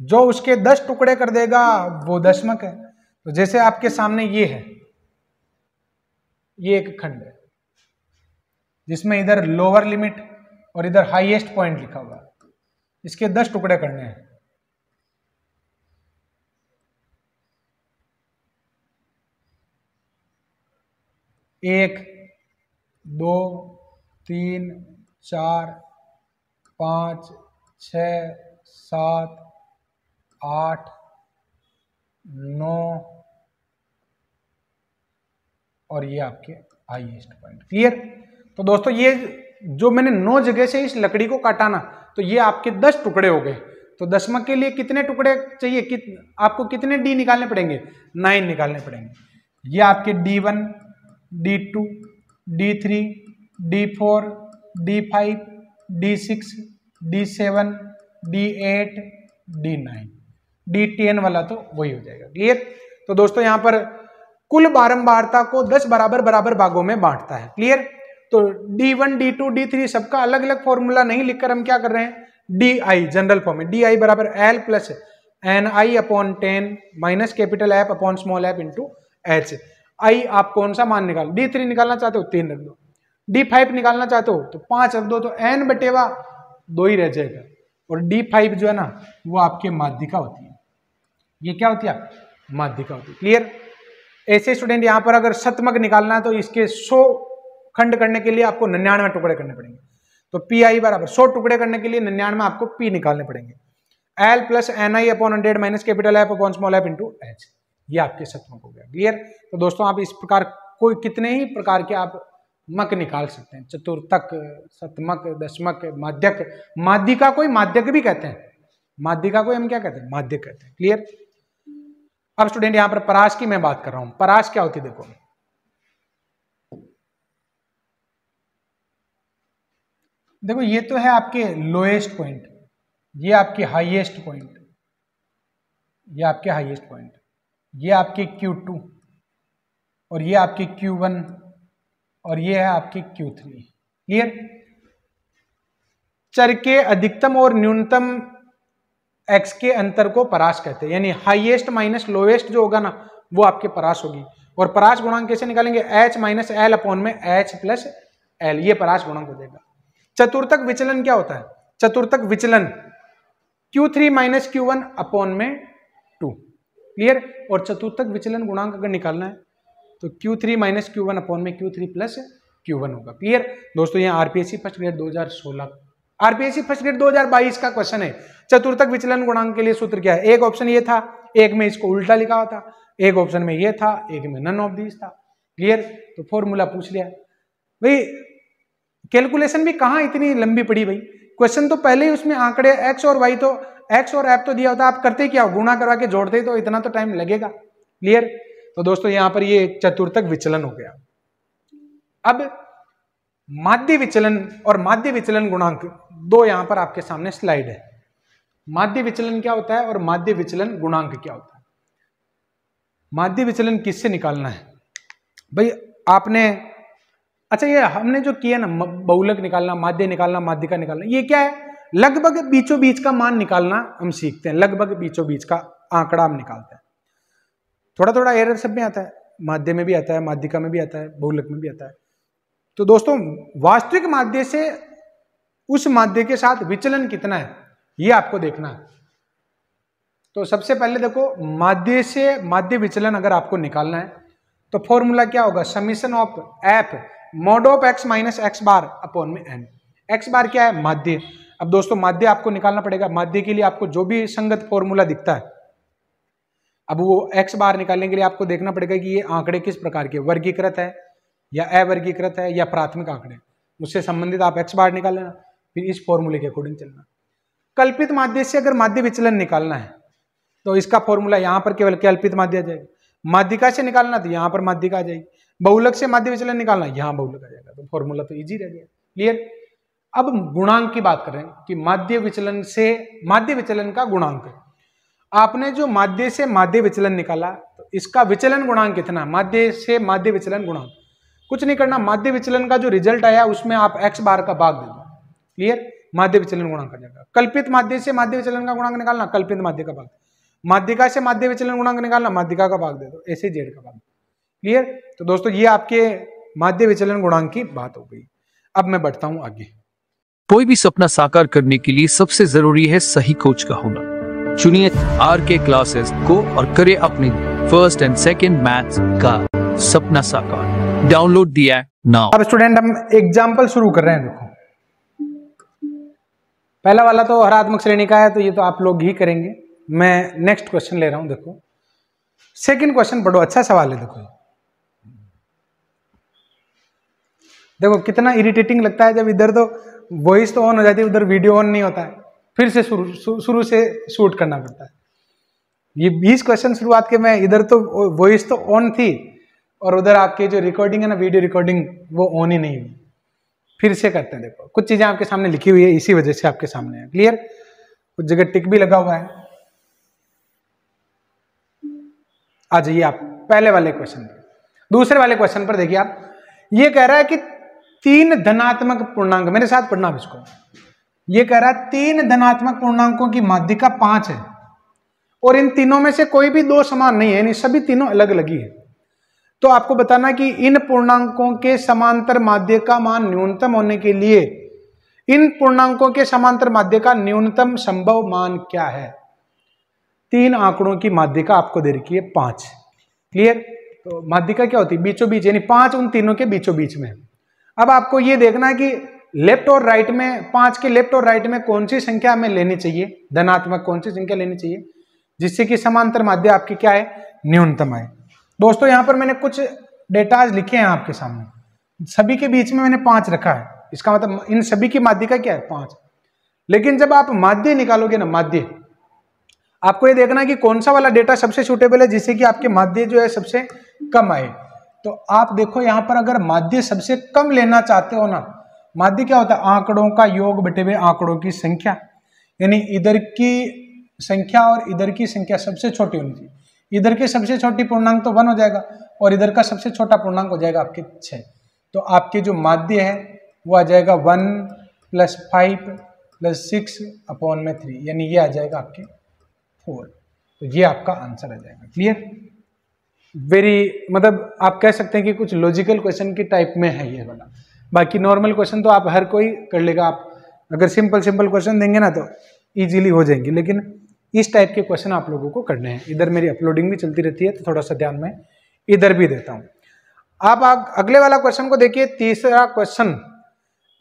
जो उसके 10 टुकड़े कर देगा वो दशमक है। तो जैसे आपके सामने ये है, ये एक खंड है जिसमें इधर लोअर लिमिट और इधर हाईएस्ट पॉइंट लिखा हुआ है, इसके 10 टुकड़े करने हैं। एक, 2, 3, 4, 5, 6, 7, 8, 9 और ये आपके हाईएस्ट पॉइंट। क्लियर। तो दोस्तों ये जो मैंने 9 जगह से इस लकड़ी को काटा ना, तो ये आपके 10 टुकड़े हो गए। तो दशमक के लिए कितने टुकड़े चाहिए, आपको कितने डी निकालने पड़ेंगे, 9 निकालने पड़ेंगे। ये आपके D1, D2, D3, D4, D5, D6, D7, D8, D9, D10 वाला तो वही हो जाएगा। क्लियर। तो दोस्तों यहां पर कुल बारंबारता को 10 बराबर भागों में बांटता है। क्लियर। तो D1, D2, D3 सबका अलग अलग फॉर्मूला नहीं लिखकर हम क्या कर रहे हैं, DI जनरल फॉर्म में, DI बराबर L + NI/10 minus capital F upon small f into H। I आप कौन सा मान निकालो, D3 निकालना चाहते हो 3 रख दो, D5 निकालना चाहते हो तो 5 रख दो, तो n/2 ही रह जाएगा। और D5 जो है ना वो आपके माध्यिका होती है, ये क्या होती है, माध्यिका होती है। क्लियर। ऐसे स्टूडेंट यहां पर अगर शतमक निकालना है तो इसके 100 खंड करने के लिए आपको 99 टुकड़े करने पड़ेंगे। तो PI बराबर 100 टुकड़े करने के लिए 99 आपको P निकालने पड़ेंगे। L + NI/100 minus capital F upon small f into H, ये आपके शतमक हो गया। क्लियर। तो दोस्तों आप इस प्रकार कोई कितने ही प्रकार के आप मक निकाल सकते हैं, चतुर्थक, शतमक, दशमक, माध्यक, माध्यिका कोई माध्यक भी कहते हैं, माध्यिका को हम क्या कहते हैं, माध्यक कहते हैं। क्लियर। अब स्टूडेंट यहां पर परास की मैं बात कर रहा हूं। परास क्या होती है, देखो ये तो है आपके लोएस्ट पॉइंट, ये आपके हाईएस्ट पॉइंट, ये आपके हाईएस्ट पॉइंट, ये आपके Q2 और ये आपके Q1 और ये है आपके Q3। क्लियर। चर के अधिकतम और न्यूनतम x के अंतर को परास कहते हैं, यानी हाईएस्ट माइनस लोएस्ट जो होगा ना वो आपके परास होगी। और परास गुणांक कैसे निकालेंगे, H माइनस एल अपॉन में H प्लस एल, ये परास गुणांक हो जाएगा। चतुर्थक विचलन क्या होता है, चतुर्थक विचलन Q3 माइनस Q1 अपॉन में 2, क्लियर। और चतुर्थक विचलन गुणांक अगर निकालना है तो Q3 माइनस Q1 अपॉन में Q3 प्लस Q1 होगा, क्लियर। दोस्तों यहाँ RPSC first grade 2016, RPSC first grade 2022 का क्वेश्चन है। चतुर्थक विचलन गुणांक के लिए सूत्र क्या है, एक ऑप्शन ये था, एक में इसको उल्टा लिखा हुआ था, एक ऑप्शन में ये था, एक में नन ऑफ दिस था, क्लियर। तो फॉर्मूला पूछ लिया भाई, कैलकुलेशन भी कहाँ इतनी लंबी पड़ी भाई, क्वेश्चन तो पहले ही उसमें आंकड़े एक्स और वाई तो एक्स और एफ तो दिया होता, आप करते क्या हो, गुणा करवा के जोड़ते तो इतना तो टाइम लगेगा, क्लियर। तो दोस्तों यहाँ पर ये चतुर्थक विचलन हो गया। अब माध्य विचलन और माध्य विचलन गुणांक दो यहाँ पर आपके सामने स्लाइड है। माध्य विचलन क्या होता है और माध्य विचलन गुणांक क्या होता है। माध्य विचलन किससे निकालना है भाई, आपने अच्छा ये हमने जो किया ना, बहुलक निकालना, माध्य निकालना, माध्यिका निकालना, ये क्या है, लगभग बीचों बीच का मान निकालना हम सीखते हैं, लगभग बीचों बीच का आंकड़ा हम निकालते हैं। थोड़ा थोड़ा एरर सब में आता है, माध्य में भी आता है, माध्यिका में भी आता है, बहुलक में भी आता है। तो दोस्तों वास्तविक माध्य से उस माध्य के साथ विचलन कितना है ये आपको देखना है। तो सबसे पहले देखो, माध्य से माध्य विचलन अगर आपको निकालना है तो फॉर्मूला क्या होगा, summation of F mod of x minus x bar upon में एन। एक्स बार क्या है, माध्य। अब दोस्तों माध्य आपको निकालना पड़ेगा, माध्य के लिए आपको जो भी संगत फॉर्मूला दिखता है, अब वो एक्स बार निकालने के लिए आपको देखना पड़ेगा कि ये आंकड़े किस प्रकार के, वर्गीकृत है या अवर्गीकृत है या प्राथमिक आंकड़े, उससे संबंधित आप एक्स बार निकाल लेना, फिर इस फॉर्मूले के अकॉर्डिंग चलना। कल्पित माध्य से अगर माध्य विचलन निकालना है तो इसका फॉर्मूला यहाँ पर केवल कल्पित माध्य आ जाएगा, माध्यिका से निकालना तो यहाँ पर माध्यिका आ जाएगी, बहुलक से माध्य विचलन निकालना यहाँ बहुलक आ जाएगा, तो फॉर्मूला तो इजी रह गया, क्लियर। अब गुणांक की बात कर रहे हैं कि माध्य विचलन से माध्य विचलन का गुणांक, आपने जो माध्य से माध्य विचलन निकाला तो इसका विचलन गुणांक कितना, माध्य से माध्य विचलन गुणांक, कुछ नहीं करना, माध्य विचलन का जो रिजल्ट आया उसमें आप एक्स बार का भाग दे दो, क्लियर, माध्य विचलन गुणांक आ जाएगा। कल्पित माध्य से माध्य विचलन का गुणांक निकालना, कल्पित माध्य का भाग, माध्यिका से माध्य विचलन गुणांक निकालना, माध्यिका का भाग दे दो, ऐसे जेड का भाग, क्लियर। तो दोस्तों ये आपके माध्य विचलन गुणांक की बात हो गई। अब मैं बढ़ता हूं आगे। कोई भी सपना साकार करने के लिए सबसे जरूरी है सही कोच का होना। चुनिए RK क्लासेस को और करें अपने फर्स्ट एंड सेकंड मैथ्स का सपना साकार। Download the app now. अब स्टूडेंट हम एग्जाम्पल शुरू कर रहे हैं। देखो पहला वाला तो हरात्मक श्रेणी का है, तो ये तो आप लोग ही करेंगे, मैं नेक्स्ट क्वेश्चन ले रहा हूं। देखो सेकंड क्वेश्चन बड़ा अच्छा सवाल है। देखो कितना इरिटेटिंग लगता है जब इधर तो वॉइस तो ऑन हो जाती है, उधर वीडियो ऑन नहीं होता है, फिर से शुरू से शूट करना पड़ता है। ये 20 क्वेश्चन शुरुआत के मैं इधर तो वॉइस तो ऑन थी और उधर आपके जो रिकॉर्डिंग है ना, वीडियो रिकॉर्डिंग, वो ऑन ही नहीं हुई। फिर से करते हैं। देखो कुछ चीजें आपके सामने लिखी हुई है, इसी वजह से आपके सामने है, क्लियर। कुछ जगह टिक भी लगा हुआ है। आ जाइए आप पहले वाले क्वेश्चन पर। दूसरे वाले क्वेश्चन पर देखिए आप, ये कह रहा है कि 3 धनात्मक पूर्णांक, मेरे साथ पढ़ना इसको, ये कह रहा है 3 धनात्मक पूर्णांकों की माध्यिका 5 है और इन तीनों में से कोई भी 2 समान नहीं है, यानी सभी तीनों अलग अलग ही है। तो आपको बताना कि इन पूर्णांकों के समांतर माध्य का मान न्यूनतम होने के लिए इन पूर्णांकों के समांतर माध्य का न्यूनतम संभव मान क्या है। 3 आंकड़ों की माध्यिका आपको दे रखी है 5, क्लियर। तो माध्यिका क्या होती है, बीचों बीच, यानी 5 उन तीनों के बीचों बीच में। अब आपको ये देखना है कि लेफ्ट और राइट में, 5 के लेफ्ट और राइट में कौन सी संख्या हमें लेनी चाहिए, धनात्मक कौन सी संख्या लेनी चाहिए जिससे कि समांतर माध्य आपकी क्या है, न्यूनतम आए। दोस्तों यहाँ पर मैंने कुछ डेटाज लिखे हैं आपके सामने, सभी के बीच में मैंने 5 रखा है, इसका मतलब इन सभी की माध्यिका क्या है, 5। लेकिन जब आप माध्य निकालोगे ना, माध्य, आपको ये देखना है कि कौन सा वाला डेटा सबसे सूटेबल है जिससे कि आपके माध्य जो है सबसे कम आए। तो आप देखो यहाँ पर अगर माध्य सबसे कम लेना चाहते हो ना, माध्य क्या होता है, आंकड़ों का योग बटे हुए आंकड़ों की संख्या, यानी इधर की संख्या और इधर की संख्या सबसे छोटी होनी चाहिए। इधर की सबसे छोटी पूर्णांक तो 1 हो जाएगा और इधर का सबसे छोटा पूर्णांक हो जाएगा आपके 6। तो आपके जो माध्य है वो आ जाएगा 1 + 5 + 6 अपॉन में 3, यानी ये आ जाएगा आपके 4। तो ये आपका आंसर आ जाएगा, क्लियर। वेरी मतलब आप कह सकते हैं कि कुछ लॉजिकल क्वेश्चन की टाइप में है ये वाला। बाकी नॉर्मल क्वेश्चन तो आप हर कोई कर लेगा, आप अगर सिंपल क्वेश्चन देंगे ना तो इजीली हो जाएंगे, लेकिन इस टाइप के क्वेश्चन आप लोगों को करने हैं। इधर मेरी अपलोडिंग भी चलती रहती है तो थोड़ा सा ध्यान में इधर भी देता हूं। आप अगले वाला क्वेश्चन को देखिए, तीसरा क्वेश्चन।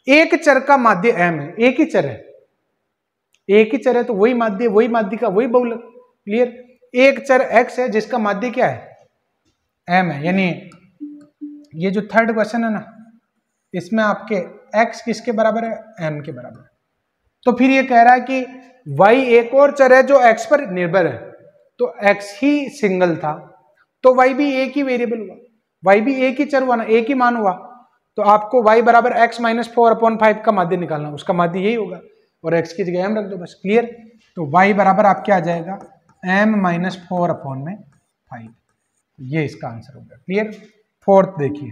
एक चर का माध्य m है, एक ही चर है, एक ही चर है तो वही माध्य, वही माध्यिका, वही बहुलक। क्लियर। एक चर x है जिसका माध्य क्या है, m है, यानी ये जो थर्ड क्वेश्चन है ना, इसमें आपके x किसके बराबर है, m के बराबर है। तो फिर ये कह रहा है कि y एक और चर है जो x पर निर्भर है, तो x ही सिंगल था तो y भी एक ही वेरिएबल हुआ, y भी एक ही चर हुआ ना, एक ही मान हुआ। तो आपको y बराबर x माइनस 4/5 का माध्य निकालना, उसका माध्य यही होगा और x की जगह m रख दो बस। क्लियर। तो y बराबर आपके आ जाएगा m माइनस 4/5, ये इसका आंसर होगा। क्लियर। फोर्थ देखिए,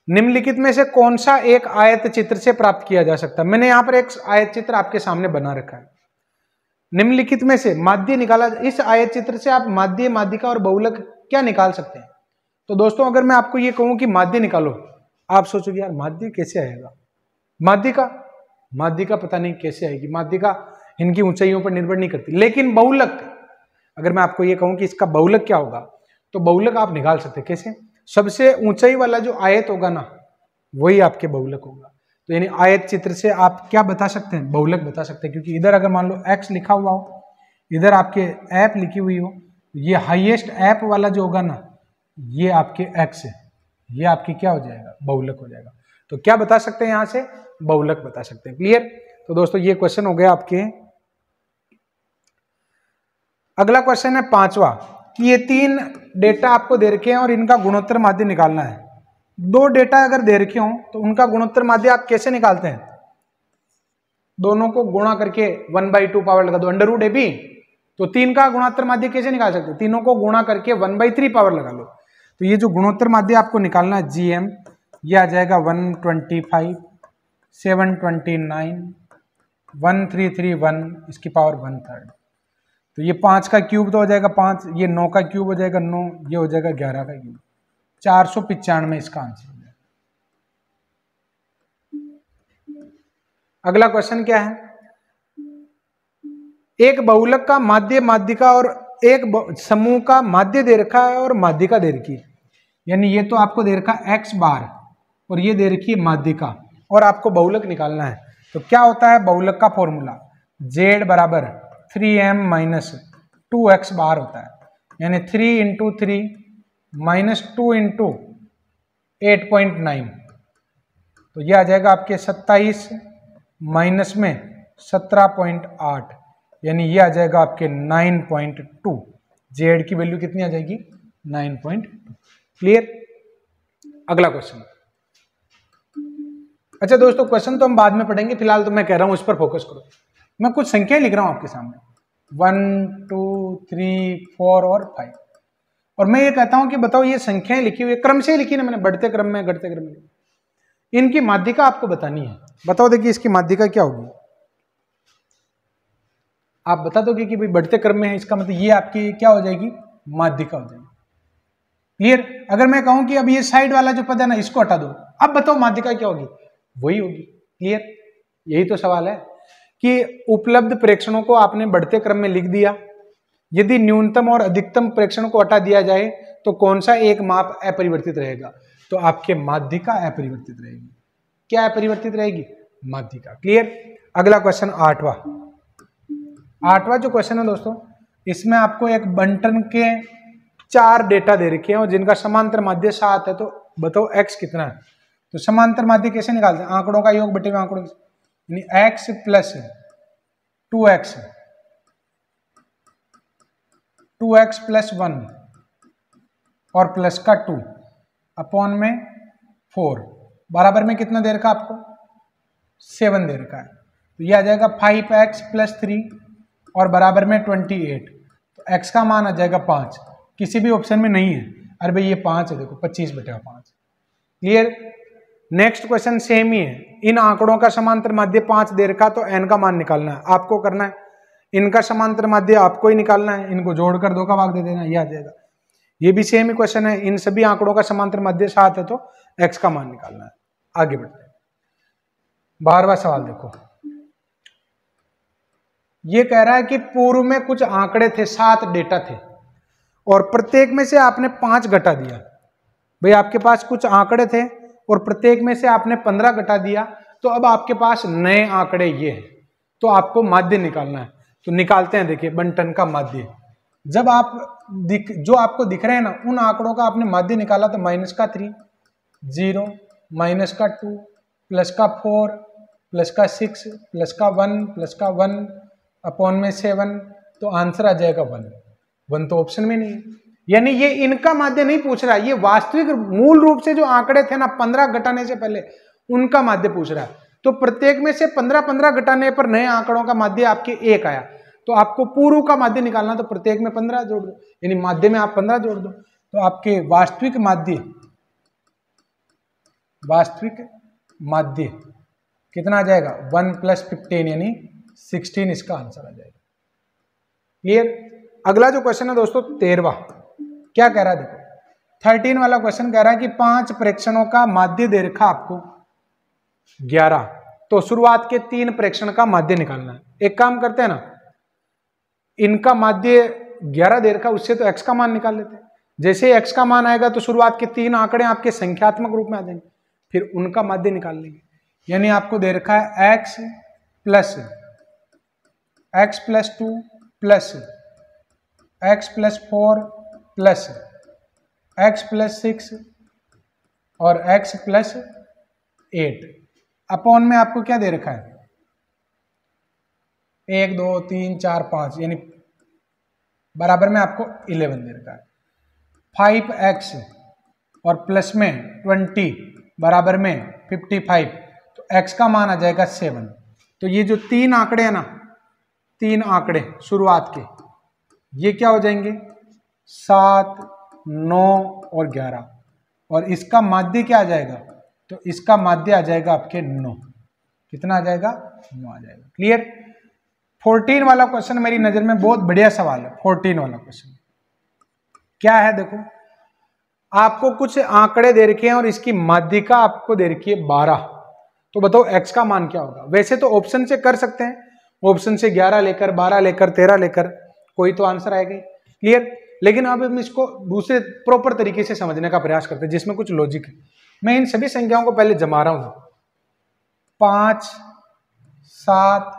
निम्नलिखित में से कौन सा एक आयत चित्र से प्राप्त किया जा सकता है। मैंने यहां पर एक आयत चित्र आपके सामने बना रखा है। निम्नलिखित में से माध्य निकाला, इस आयत चित्र से आप माध्य, माध्यिका और बहुलक क्या निकाल सकते हैं। तो दोस्तों अगर मैं आपको ये कहूं कि माध्य निकालो, आप सोचोगे यार माध्य कैसे आएगा, माध्यिका पता नहीं कैसे आएगी, माध्यिका इनकी ऊंचाइयों पर निर्भर नहीं करती। लेकिन बहुलक, अगर मैं आपको ये कहूं कि इसका बहुलक क्या होगा, तो बहुलक आप निकाल सकते हैं। कैसे, सबसे ऊंचाई वाला जो आयत होगा ना, वही आपके बहुलक होगा। तो यानी आयत चित्र से आप क्या बता सकते हैं, बहुलक बता सकते हैं। क्योंकि इधर अगर मान लो x लिखा हुआ हो, इधर आपके ऐप लिखी हुई हो, ये हाईएस्ट ऐप वाला जो होगा ना, ये आपके x है, ये आपकी क्या हो जाएगा, बहुलक हो जाएगा। तो क्या बता सकते हैं यहां से, बहुलक बता सकते हैं। क्लियर। तो दोस्तों ये क्वेश्चन हो गया आपके। अगला क्वेश्चन है पांचवा, कि ये 3 डेटा आपको दे रखे हैं और इनका गुणोत्तर माध्य निकालना है। 2 डेटा अगर दे रखे हो तो उनका गुणोत्तर माध्य आप कैसे निकालते हैं, दोनों को गुणा करके 1/2 पावर लगा दो, अंडर रूट ab। तो 3 का गुणोत्तर माध्य कैसे निकाल सकते हो, तीनों को गुणा करके 1/3 पावर लगा लो। तो ये जो गुणोत्तर माध्य आपको निकालना है gm, ये आ जाएगा 125, 729, 1331, इसकी पावर 1/3। तो ये 5 का क्यूब तो हो जाएगा 5, ये 9 का क्यूब हो जाएगा 9, ये हो जाएगा 11 का क्यूब, 495 इसका आंसर हो जाएगा। अगला क्वेश्चन क्या है, एक बहुलक का माध्य, माध्यिका और एक समूह का माध्य दे रखा है और माध्यिका दे रखी है। यानी ये तो आपको दे रखा है x बार और ये दे रखी है माध्यिका, और आपको बहुलक निकालना है। तो क्या होता है बहुलक का फॉर्मूला, z बराबर 3m माइनस 2x बार होता है, यानी 3 इंटू 3 माइनस 2 इंटू 8.9। तो ये आ जाएगा आपके 27 माइनस में 17.8, यानी ये आ जाएगा आपके 9.2। जेड की वैल्यू कितनी आ जाएगी, 9.2। क्लियर। अगला क्वेश्चन। अच्छा दोस्तों क्वेश्चन तो हम बाद में पढ़ेंगे, फिलहाल तो मैं कह रहा हूं इस पर फोकस करो। मैं कुछ संख्याएं लिख रहा हूं आपके सामने, 1 2 3 4 और 5, और मैं ये कहता हूं कि बताओ ये संख्याएं लिखी हुई क्रम से लिखी ना मैंने, बढ़ते क्रम में घटते क्रम में, इनकी माध्यिका आपको बतानी है। बताओ देखिए इसकी माध्यिका क्या होगी, आप बता दोगे कि भाई बढ़ते क्रम में है, इसका मतलब ये आपकी क्या हो जाएगी, माध्यिका हो जाएगी। क्लियर। अगर मैं कहूं कि अब ये साइड वाला जो पद है ना इसको हटा दो, अब बताओ माध्यिका क्या होगी, वही होगी। क्लियर। यही तो सवाल है कि उपलब्ध प्रेक्षणों को आपने बढ़ते क्रम में लिख दिया, यदि न्यूनतम और अधिकतम प्रेक्षण को हटा दिया जाए तो कौन सा एक माप अपरिवर्तित रहेगा, तो आपके माध्यिका अपरिवर्तित रहेगी। क्या अपरिवर्तित रहेगी, माध्यिका। क्लियर। अगला क्वेश्चन आठवां जो क्वेश्चन है दोस्तों, इसमें आपको एक बंटन के 4 डेटा दे रखे हैं और जिनका समांतर माध्य 7 है। तो बताओ x कितना है। तो समांतर माध्य कैसे निकालते हैं, आंकड़ों का योग बटे में आंकड़ों, यानी x plus 2x, 2x plus 1 और प्लस का 2 अपॉन में 4 बराबर में कितना दे रखा आपको, 7 दे रखा है। तो ये आ जाएगा 5x प्लस 3 और बराबर में 28। तो x का मान आ जाएगा 5, किसी भी ऑप्शन में नहीं है। अरे भाई ये 5 है, देखो 25/5। क्लियर। नेक्स्ट क्वेश्चन सेम ही है, इन आंकड़ों का समांतर माध्य 5 दे रखा, तो n का मान निकालना है आपको। करना है इनका समांतर माध्य आपको ही निकालना है, इनको जोड़कर 2 का भाग दे देना, ये आ जाएगा। ये भी सेम ही क्वेश्चन है, इन सभी आंकड़ों का समांतर माध्य 7 है तो x का मान निकालना है। आगे बढ़ते हैं, 12वां सवाल देखो। ये कह रहा है कि पूर्व में कुछ आंकड़े थे, 7 डेटा थे और प्रत्येक में से आपने 5 घटा दिया। भाई आपके पास कुछ आंकड़े थे और प्रत्येक में से आपने 15 घटा दिया, तो अब आपके पास नए आंकड़े ये हैं, तो आपको माध्य निकालना है। तो निकालते हैं, देखिए बंटन का माध्य। जब आप जो आपको दिख रहे हैं ना, उन आंकड़ों का आपने माध्य निकाला तो -3, 0, -2, +4, +6, +1, अपॉन में 7, तो आंसर आ जाएगा 1 तो ऑप्शन में नहीं है। यानी ये इनका माध्य नहीं पूछ रहा है, ये वास्तविक मूल रूप से जो आंकड़े थे ना 15 घटाने से पहले, उनका माध्य पूछ रहा है। तो प्रत्येक में से 15 घटाने पर नए आंकड़ों का माध्य आपके 1 आया, तो आपको पूर्व का माध्य निकालना, तो प्रत्येक में 15 जोड़ दो, यानी माध्य में आप 15 जोड़ दो, तो आपके वास्तविक माध्य कितना आ जाएगा 1 + 15 यानी 16, इसका आंसर आ जाएगा। क्लियर। अगला जो क्वेश्चन है दोस्तों 13वां, क्या कह रहा है देखो, 13 वाला क्वेश्चन कह रहा है कि 5 प्रेक्षणों का माध्य दे रखा आपको 11, तो शुरुआत के 3 प्रेक्षण का माध्य निकालना है। एक काम करते हैं ना, इनका माध्य 11 दे रखा, उससे तो x का मान निकाल लेते हैं। जैसे x का मान आएगा तो शुरुआत के 3 आंकड़े आपके संख्यात्मक रूप में आ जाएंगे, फिर उनका माध्य निकाल लेंगे। यानी आपको दे रखा है x + 2 + x + 4 + x + 6 और x + 8, अपॉन में आपको क्या दे रखा है 1, 2, 3, 4, 5, यानी बराबर में आपको 11 दे रखा है। 5x और प्लस में 20 बराबर में 55, तो x का मान आ जाएगा 7। तो ये जो 3 आंकड़े हैं ना, 3 आंकड़े शुरुआत के, ये क्या हो जाएंगे 7, 9 और 11, और इसका माध्य क्या आ जाएगा, तो इसका माध्य आ जाएगा आपके 9। कितना आ जाएगा 9 आ जाएगा। क्लियर। 14 वाला क्वेश्चन मेरी नजर में बहुत बढ़िया सवाल है। 14 वाला क्वेश्चन क्या है देखो, आपको कुछ आंकड़े दे रखे हैं और इसकी माध्यिका आपको दे रखी है 12, तो बताओ x का मान क्या होगा। वैसे तो ऑप्शन से कर सकते हैं, ऑप्शन से 11 लेकर 12 लेकर 13 लेकर कोई तो आंसर आएगा। क्लियर। लेकिन अब हम इसको दूसरे प्रॉपर तरीके से समझने का प्रयास करते हैं जिसमें कुछ लॉजिक है। मैं इन सभी संख्याओं को पहले जमा रहा हूं, 5, 7,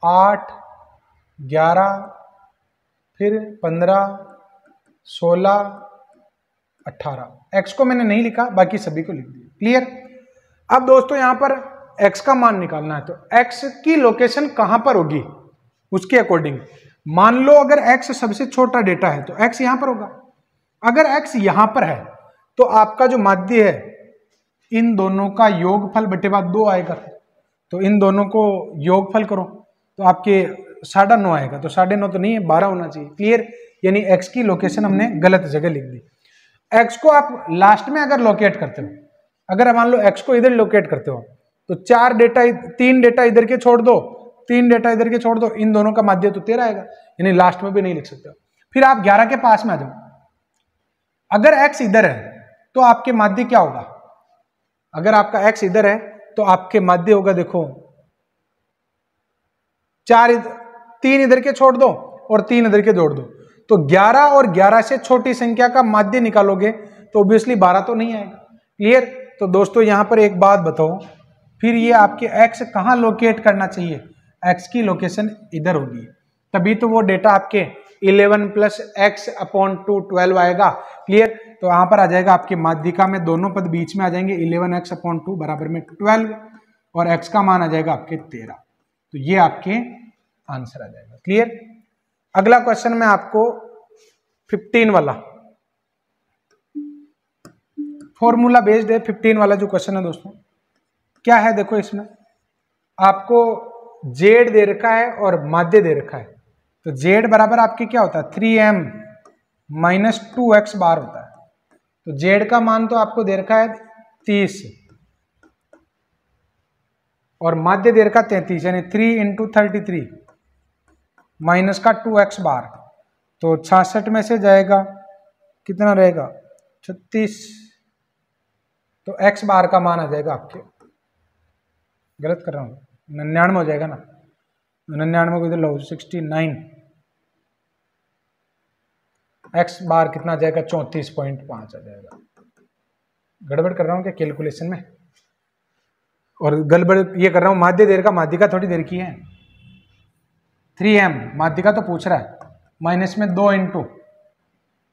8, 11, फिर 15, 16, 18। x को मैंने नहीं लिखा, बाकी सभी को लिख दिया। क्लियर। अब दोस्तों यहां पर x का मान निकालना है, तो x की लोकेशन कहां पर होगी उसके अकॉर्डिंग मान लो अगर x सबसे छोटा डेटा है तो x यहां पर होगा। अगर x यहां पर है तो आपका जो माध्य है इन दोनों का योगफल बटे 2 आएगा। तो इन दोनों को योगफल करो तो आपके 9.5 आएगा। तो 9.5 तो नहीं है, 12 होना चाहिए। क्लियर। यानी x की लोकेशन हमने गलत जगह लिख दी। x को आप लास्ट में अगर लोकेट करते हो, अगर मान लो x को इधर लोकेट करते हो तो 3 डेटा इधर के छोड़ दो, 3 डेटा इधर के छोड़ दो, इन दोनों का माध्य तो 13 आएगा। यानी लास्ट में भी नहीं लिख सकते हो। फिर आप 11 के पास में आ जाओ, अगर x इधर है तो आपके माध्य क्या होगा, अगर आपका x इधर है तो आपके माध्य होगा देखो 3 इधर के छोड़ दो और 3 इधर के जोड़ दो, तो 11 और 11 से छोटी संख्या का माध्य निकालोगे तो ऑब्वियसली 12 तो नहीं आएगा। क्लियर। तो दोस्तों यहां पर एक बात बताओ, फिर ये आपके x कहां लोकेट करना चाहिए, x की लोकेशन इधर होगी, तभी तो वो डेटा आपके 11 + x/2 12 आएगा। क्लियर। तो यहां पर आ जाएगा आपकी माध्यिका में दोनों पद बीच में आ जाएंगे, 11x/2 बराबर में 12 और x का मान आ जाएगा आपके 13। तो ये आपके आंसर आ जाएगा। क्लियर। अगला क्वेश्चन में आपको 15 वाला फॉर्मूला बेस्ड है। 15 वाला जो क्वेश्चन है दोस्तों क्या है देखो, इसमें आपको z दे रखा है और माध्य दे रखा है। तो z बराबर आपके क्या होता है 3m - 2x बार होता है। तो z का मान तो आपको दे रखा है 30 और माध्य दे रखा 33, यानी 3 × 33 माइनस का 2x बार, तो 66 में से जाएगा कितना रहेगा 36, तो x बार का मान आ जाएगा आपके, गलत कर रहा हूँ, 99 हो जाएगा ना, 99 को इधर लो 69, x बार कितना आ जाएगा 34.5 आ जाएगा। गड़बड़ कर रहा हूँ क्या कैलकुलेशन में, और गड़बड़ ये कर रहा हूँ माध्य देर का, माध्यिका थोड़ी देर की है, 3m माध्यिका तो पूछ रहा है, माइनस में 2 इंटू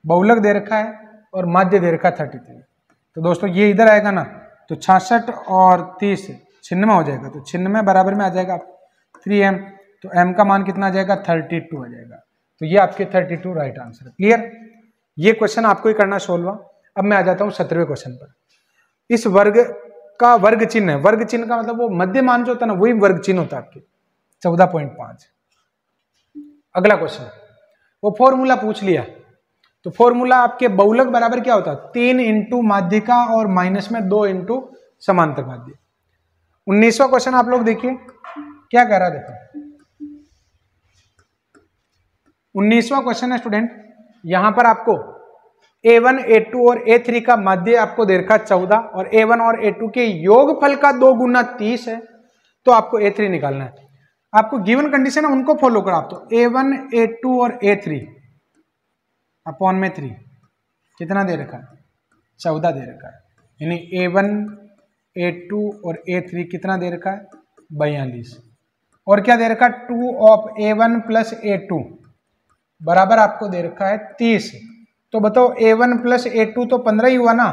बहुलक दे रखा है और माध्य दे रखा है 33, तो दोस्तों ये इधर आएगा ना, तो 66 और 30 96 हो जाएगा, तो 96 बराबर में आ जाएगा 3m, तो m का मान कितना आ जाएगा 32 आ जाएगा, तो ये आपके 32 राइट आंसर है। क्लियर, ये क्वेश्चन आपको ही करना सोल्व। अब मैं आ जाता हूँ 17वें क्वेश्चन पर। इस वर्ग का वर्ग चिन्ह है, वर्ग चिन्ह का मतलब वो मध्य मान जो होता है ना, वही वर्ग चिन्ह होता है आपके 14.5। अगला क्वेश्चन, वो फॉर्मूला पूछ लिया, तो फॉर्मूला आपके बहुलक बराबर क्या होता है 3 इंटू माध्यिका और माइनस में 2 इंटू समांतर माध्य। 19वां क्वेश्चन आप लोग देखिए क्या कह रहा है, देखो 19वां क्वेश्चन है स्टूडेंट, यहां पर आपको a1 a2 और a3 का माध्य आपको दे रखा 14 और a1 और a2 के योगफल का 2 गुना 30 है, तो आपको a3 निकालना है। आपको गिवन कंडीशन है उनको फॉलो करो आप, तो a1 a2 और a3 अपॉन में 3 कितना दे रखा है 14 दे रखा है, यानी a1 a2 और a3 कितना दे रखा है 42, और क्या दे रखा है 2 ऑफ a1 प्लस a2 बराबर आपको दे रखा है 30, तो बताओ a1 प्लस a2 तो 15 ही हुआ ना,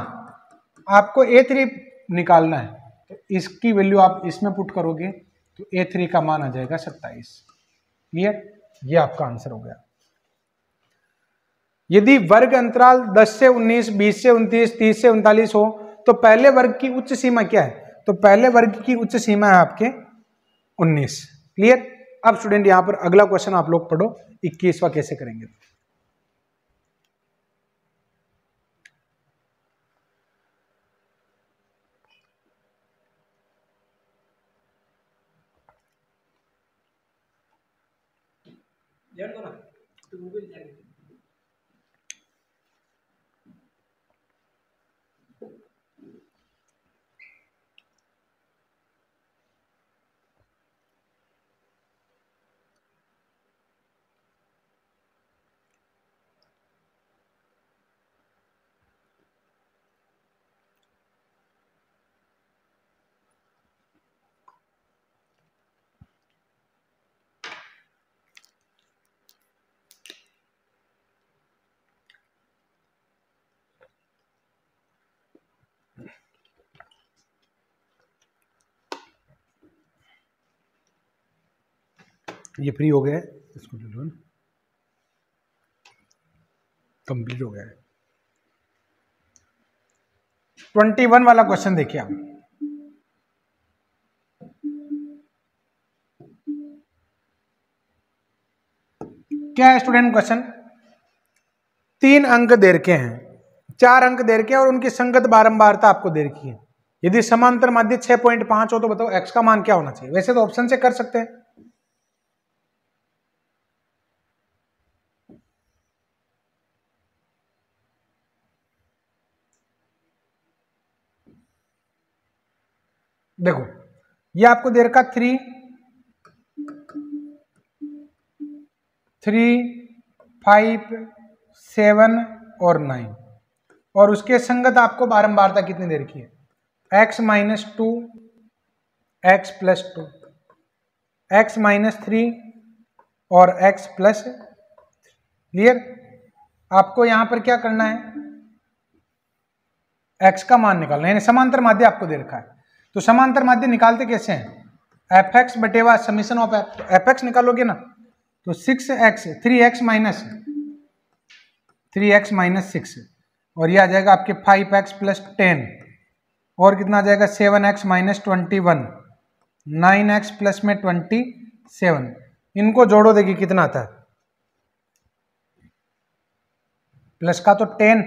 आपको a3 निकालना है, तो इसकी वैल्यू आप इसमें पुट करोगे तो a3 का मान आ जाएगा 27। क्लियर, ये आपका आंसर हो गया। यदि वर्ग अंतराल 10 से 19, 20 से 29, 30 से 39 हो तो पहले वर्ग की उच्च सीमा क्या है, तो पहले वर्ग की उच्च सीमा है आपके 19। क्लियर, अब स्टूडेंट यहां पर अगला क्वेश्चन आप लोग पढ़ो, 21वां कैसे करेंगे। ये फ्री हो गया है, इसको ले लो, कंप्लीट हो गया है। 21 वाला क्वेश्चन देखिए आप, क्या है स्टूडेंट क्वेश्चन, 3 अंक दे रखे हैं, 4 अंक दे रखे हैं और उनकी संगत बारंबारता आपको दे रखी है। यदि समांतर माध्य 6.5 हो तो बताओ x का मान क्या होना चाहिए। वैसे तो ऑप्शन से कर सकते हैं, देखो ये आपको दे रखा 3, 5, 7 और 9, और उसके संगत आपको बारंबारता कितनी दे रखी है x minus 2, x plus 2, x minus 3 और x प्लस। क्लियर, आपको यहां पर क्या करना है x का मान निकालना है, यानी समांतर माध्य आपको दे रखा है, तो समांतर माध्य निकालते कैसे हैं fx बटेवा समीशन ऑफ f, तो fx निकालोगे ना तो 6x 3x माइनस 6 और ये आ जाएगा आपके 5x प्लस 10 और कितना आ जाएगा 7x माइनस 21, 9x प्लस में 27, इनको जोड़ो देखिए कितना आता है, प्लस का तो 10,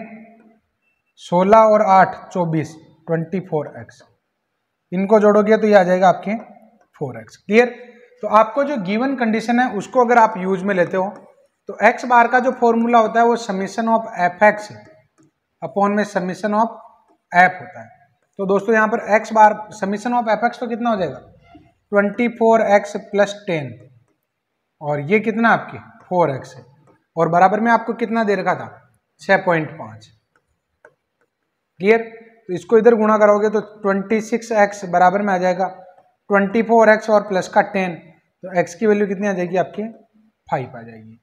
16 और 8 24, 24x, इनको जोड़ोगे तो ये आ जाएगा आपके 4x। क्लियर, तो आपको जो गिवन कंडीशन है उसको अगर आप यूज में लेते हो तो एक्स बार का जो फॉर्मूला होता है वो summation of F X upon में समीशन ऑफ एफ होता है। तो दोस्तों यहाँ पर x bar summation of F x तो कितना हो जाएगा 24x प्लस 10 और ये कितना आपकी 4x है और बराबर में आपको कितना दे रखा था 6.5। क्लियर? तो इसको इधर गुणा करोगे तो 26x बराबर में आ जाएगा 24x और प्लस का 10, तो x की वैल्यू कितनी आ जाएगी आपकी 5 आ जाएगी।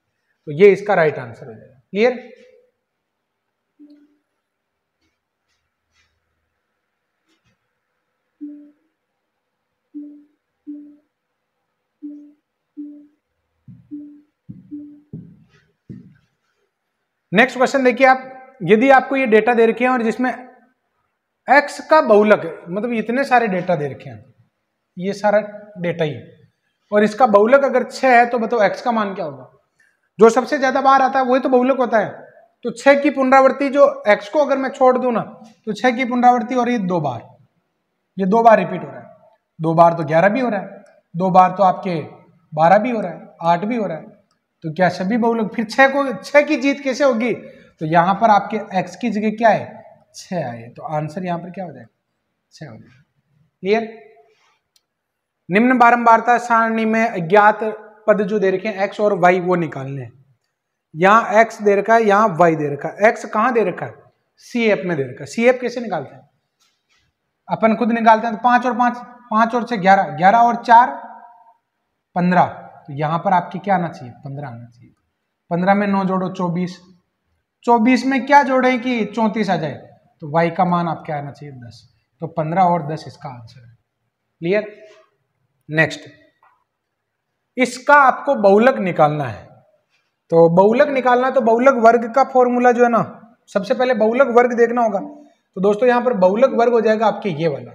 तो ये इसका राइट आंसर हो जाएगा। क्लियर? नेक्स्ट क्वेश्चन देखिए आप, यदि आपको ये डेटा दे रखे हैं और जिसमें x का बहुलक मतलब इतने सारे डेटा दे रखे हैं, ये सारा डेटा ही है और इसका बहुलक अगर 6 है तो बताओ x का मान क्या होगा। जो सबसे ज्यादा बार आता है वही तो बहुलक होता है। तो 6 की पुनरावृत्ति जो x को अगर मैं छोड़ दूं ना तो 6 की पुनरावृत्ति हो रही है 2 बार, ये 2 बार रिपीट हो रहा है। 2 बार तो 11 भी हो रहा है, 2 बार तो आपके 12 भी हो रहा है, 8 भी हो रहा है। तो क्या सभी बहुलक फिर 6 की जीत कैसे होगी? तो यहां पर आपके x की जगह क्या है 6 आए, तो आंसर यहां पर क्या हो जाएगा 6 हो जाएगा। क्लियर? निम्न बारंबारता सारणी में अज्ञात पद जो दे रखे हैं x और y वो निकालने हैं। यहाँ x दे रखा है, यहाँ y दे रखा है। x कहां दे रखा है CF में दे रखा है। CF कैसे निकालते हैं? अपन खुद निकालते हैं। तो 5 और 6 11, 11 और 4 15, तो यहां पर आपकी क्या आना चाहिए 15 आना चाहिए। 15 में 9 जोड़ो 24, 24 में क्या जोड़े कि 34 आ जाए, तो y का मान आपके आना चाहिए 10। तो 15 और 10 इसका आंसर है। क्लियर? नेक्स्ट, इसका आपको बहुलक निकालना है। तो बहुलक निकालना, तो बहुलक वर्ग का फॉर्मूला जो है ना, सबसे पहले बहुलक वर्ग देखना होगा। तो दोस्तों यहां पर बहुलक वर्ग हो जाएगा आपके ये वाला,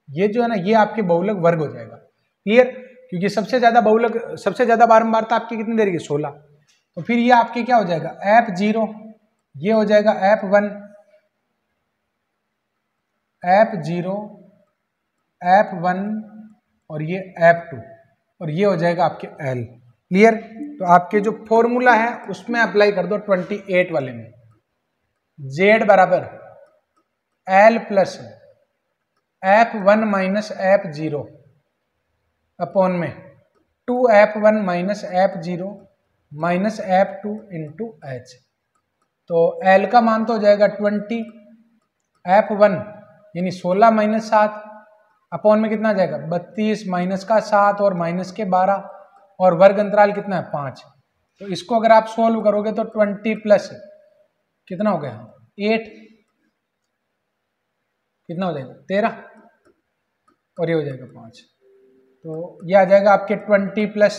ये जो है ना ये आपके बहुलक वर्ग हो जाएगा। क्लियर? क्योंकि सबसे ज्यादा बारंबारता आपकी कितनी दे रही है 16। तो फिर ये आपके क्या हो जाएगा F0, ये हो जाएगा F1, F0, F1 और ये F2 और ये हो जाएगा आपके L। क्लियर? तो आपके जो फॉर्मूला है उसमें अप्लाई कर दो 28 वाले में, Z बराबर L plus F1 minus F0 upon में 2F1 minus F0 minus F2 into H। तो L का मान तो हो जाएगा 20, F1 यानी 16 माइनस 7 अपॉन में कितना आ जाएगा 32 माइनस का 7 और माइनस के 12 और वर्ग अंतराल कितना है 5। तो इसको अगर आप सोल्व करोगे तो 20 प्लस कितना हो गया 8, कितना हो जाएगा 13 और ये हो जाएगा 5। तो ये आ जाएगा आपके 20 प्लस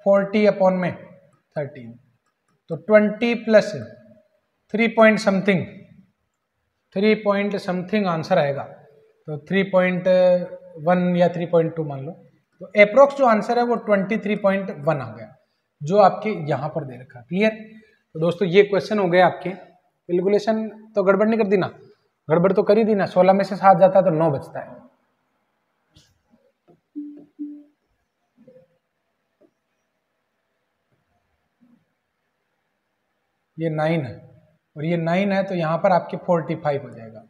40 अपॉन में 13। तो 20 प्लस 3 पॉइंट समथिंग आंसर आएगा। तो 3.1 या 3.2 मान लो। तो अप्रोक्स जो आंसर है वो 23.1 आ गया जो आपके यहाँ पर दे रखा। क्लियर? तो दोस्तों ये क्वेश्चन हो गए आपके। कैलकुलेशन तो गड़बड़ नहीं कर दी ना? गड़बड़ तो कर ही दी ना। 16 में से 7 जाता है तो 9 बचता है। ये 9 है और ये 9 है, तो यहाँ पर आपके 45 हो जाएगा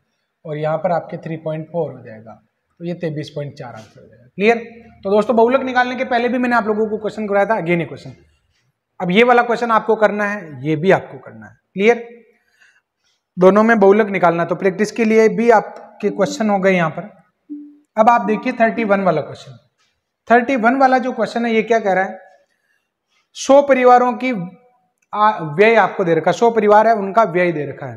और यहाँ पर आपके 3.4 हो जाएगा। तो ये 23.4 आंसर हो जाएगा। क्लियर? तो दोस्तों बहुलक निकालने के पहले भी मैंने आप लोगों को क्वेश्चन कराया था, अगेन ये क्वेश्चन। अब ये वाला क्वेश्चन आपको करना है, ये भी आपको करना है। क्लियर? दोनों में बहुलक निकालना। तो प्रैक्टिस के लिए भी आपके क्वेश्चन हो गए यहाँ पर। अब आप देखिए 31 वाला क्वेश्चन। 31 वाला जो क्वेश्चन है ये क्या कह रहा है, 100 परिवारों की व्यय आपको दे रखा है। 100 परिवार है, उनका व्यय दे रखा है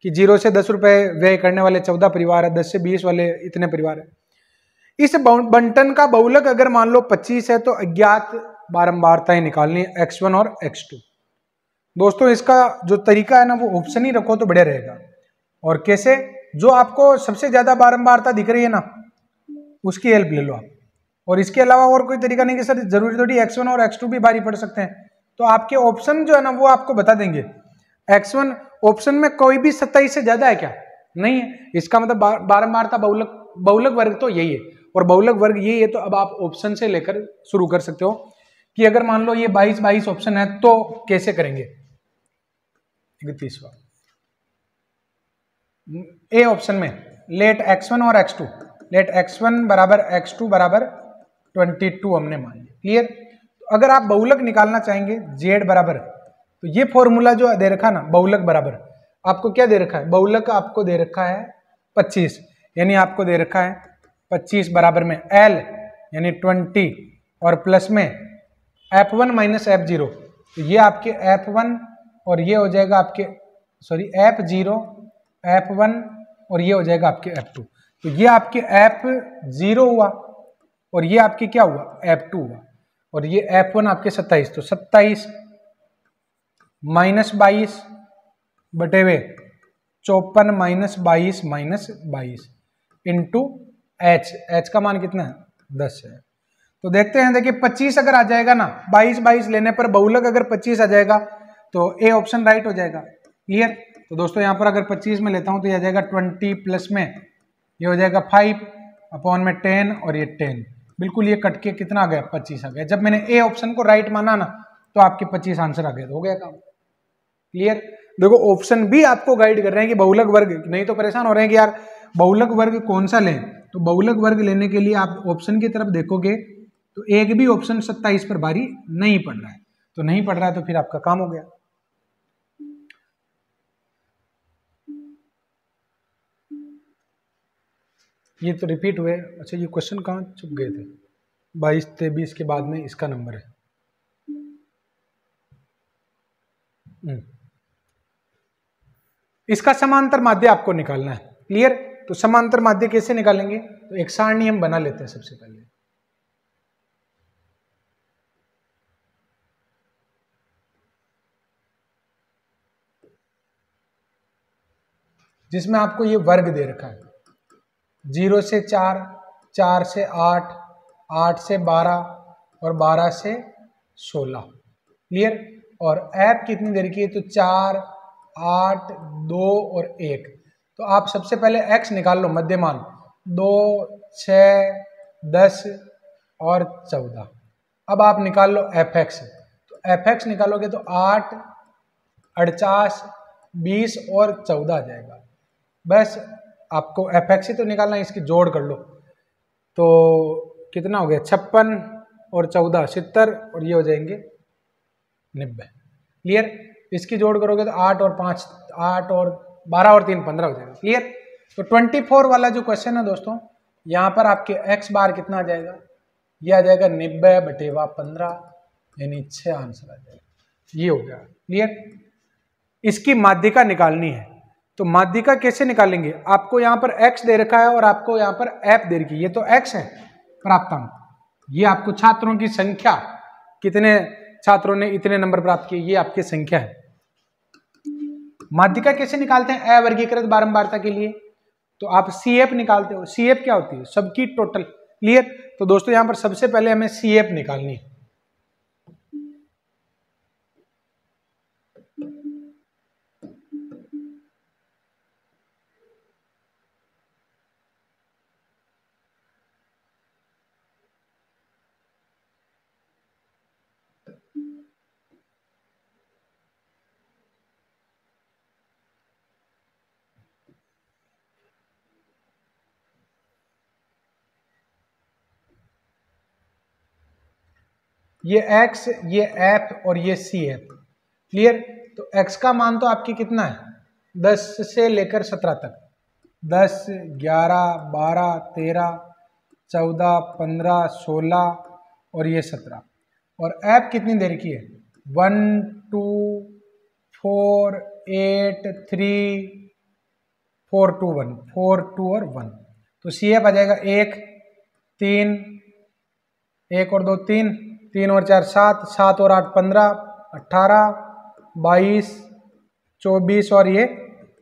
कि 0 से 10 रुपए व्यय करने वाले 14 परिवार है, 10 से 20 वाले इतने परिवार है। इस बंटन का बहुलक अगर मान लो 25 है तो अज्ञात बारंबारताएं निकालनी है x1 और x2। दोस्तों इसका जो तरीका है ना वो ऑप्शन ही रखो तो बढ़िया रहेगा। और कैसे? जो आपको सबसे ज्यादा बारंबारता दिख रही है ना उसकी हेल्प ले लो आप। और इसके अलावा और कोई तरीका नहीं कि सर जरूरी थोड़ी x1 और x2 भी भारी पड़ सकते हैं। तो आपके ऑप्शन जो है ना वो आपको बता देंगे। x1 ऑप्शन में कोई भी 27 से ज्यादा है क्या? नहीं है। इसका मतलब बारंबारता बहुलक वर्ग तो यही है। और बहुलक वर्ग ये है, तो अब आप ऑप्शन से लेकर शुरू कर सकते हो कि अगर मान लो ये 22 ऑप्शन है तो कैसे करेंगे। 31वां ए ऑप्शन में लेट x1 और x2, लेट x1 बराबर x2 बराबर 22 हमने मान लिया। क्लियर। तो अगर आप बहुलक निकालना चाहेंगे z बराबर, तो ये फॉर्मूला जो दे रखा ना बहुलक बराबर, आपको क्या दे रखा है, बहुलक आपको दे रखा है 25, यानी आपको दे रखा है 25 बराबर में l यानी 20 और प्लस में f1 माइनस f0, तो ये आपके f1 और ये हो जाएगा आपके f0 f1 और ये हो जाएगा आपके f2, तो ये आपके f0 हुआ और ये आपके क्या हुआ f2 हुआ, और ये f1 आपके 27, तो 27 माइनस 22 बटे हुए 54 माइनस 22 इंटू h का मान कितना है 10 है। तो देखते हैं, देखिए 25 अगर आ जाएगा ना, 22 लेने पर बहुलक अगर 25 आ जाएगा तो ए ऑप्शन राइट हो जाएगा। क्लियर। तो दोस्तों यहाँ पर अगर 25 में लेता हूँ तो यह आ जाएगा 20 प्लस में ये हो जाएगा 5 अपॉन में 10 और ये 10, बिल्कुल ये कट के कितना आ गया 25 आ गया। जब मैंने ए ऑप्शन को राइट माना ना तो आपके 25 आंसर आ गया, तो हो गया काम। क्लियर। देखो ऑप्शन भी आपको गाइड कर रहे हैं कि बहुलक वर्ग, नहीं तो परेशान हो रहे हैं कि यार बहुलक वर्ग कौन सा लें, तो बहुलक वर्ग लेने के लिए आप ऑप्शन की तरफ देखोगे तो एक भी ऑप्शन 27 पर भारी नहीं पड़ रहा है, तो नहीं पड़ रहा है तो फिर आपका काम हो गया। ये तो रिपीट हुए। अच्छा ये क्वेश्चन कहाँ चुप गए थे, 22 23 के बाद में इसका नंबर है। इसका समांतर माध्य आपको निकालना है। क्लियर। तो समांतर माध्य कैसे निकालेंगे, तो एक सारणी हम बना लेते हैं सबसे पहले, जिसमें आपको ये वर्ग दे रखा है 0 से 4, 4 से 8, 8 से 12 और 12 से 16। क्लियर। और ऐप कितनी देर की है, तो 4, 8, 2 और 1। तो आप सबसे पहले x निकाल लो मध्यमान, 2, 6, 10 और 14। अब आप निकाल लो fx, तो fx निकालोगे तो 8, 48, 20 और 14 आ जाएगा। बस आपको fx ही तो निकालना है, इसकी जोड़ कर लो तो कितना हो गया 56 और 14 70 और ये हो जाएंगे 90। क्लियर। इसकी जोड़ करोगे तो 8 और 5 8 और 12 और 3 15 हो जाएगा। क्लियर। तो 24 वाला जो क्वेश्चन है दोस्तों, यहाँ पर आपके x बार कितना आ जाएगा, ये आ जाएगा 90/15 यानी 6 आंसर आ जाएगा। ये हो गया। क्लियर। इसकी माध्यिका निकालनी है, तो माध्यिका कैसे निकालेंगे, आपको यहाँ पर x दे रखा है और आपको यहाँ पर f दे रखी है, ये तो x है प्राप्तांक, ये आपको छात्रों की संख्या, कितने छात्रों ने इतने नंबर प्राप्त किए, ये आपकी संख्या है। माध्यिका कैसे निकालते हैं अवर्गीकृत बारंबारता के लिए, तो आप CF निकालते हो। CF क्या होती है, सबकी टोटल। क्लियर। तो दोस्तों यहाँ पर सबसे पहले हमें CF निकालनी है। ये x, ये f और ये CF। क्लियर। तो x का मान तो आपकी कितना है 10 से लेकर 17 तक, 10, 11, 12, 13, 14, 15, 16 और ये 17। और f कितनी देर की है 1, 2, 4, 8, 3, 4, 2, 1, 4, 2 और 1। तो CF आ जाएगा 1, 3, 1 और 2 3, 3 और 4 7, 7 और 8 15, 18, 22, 24 और ये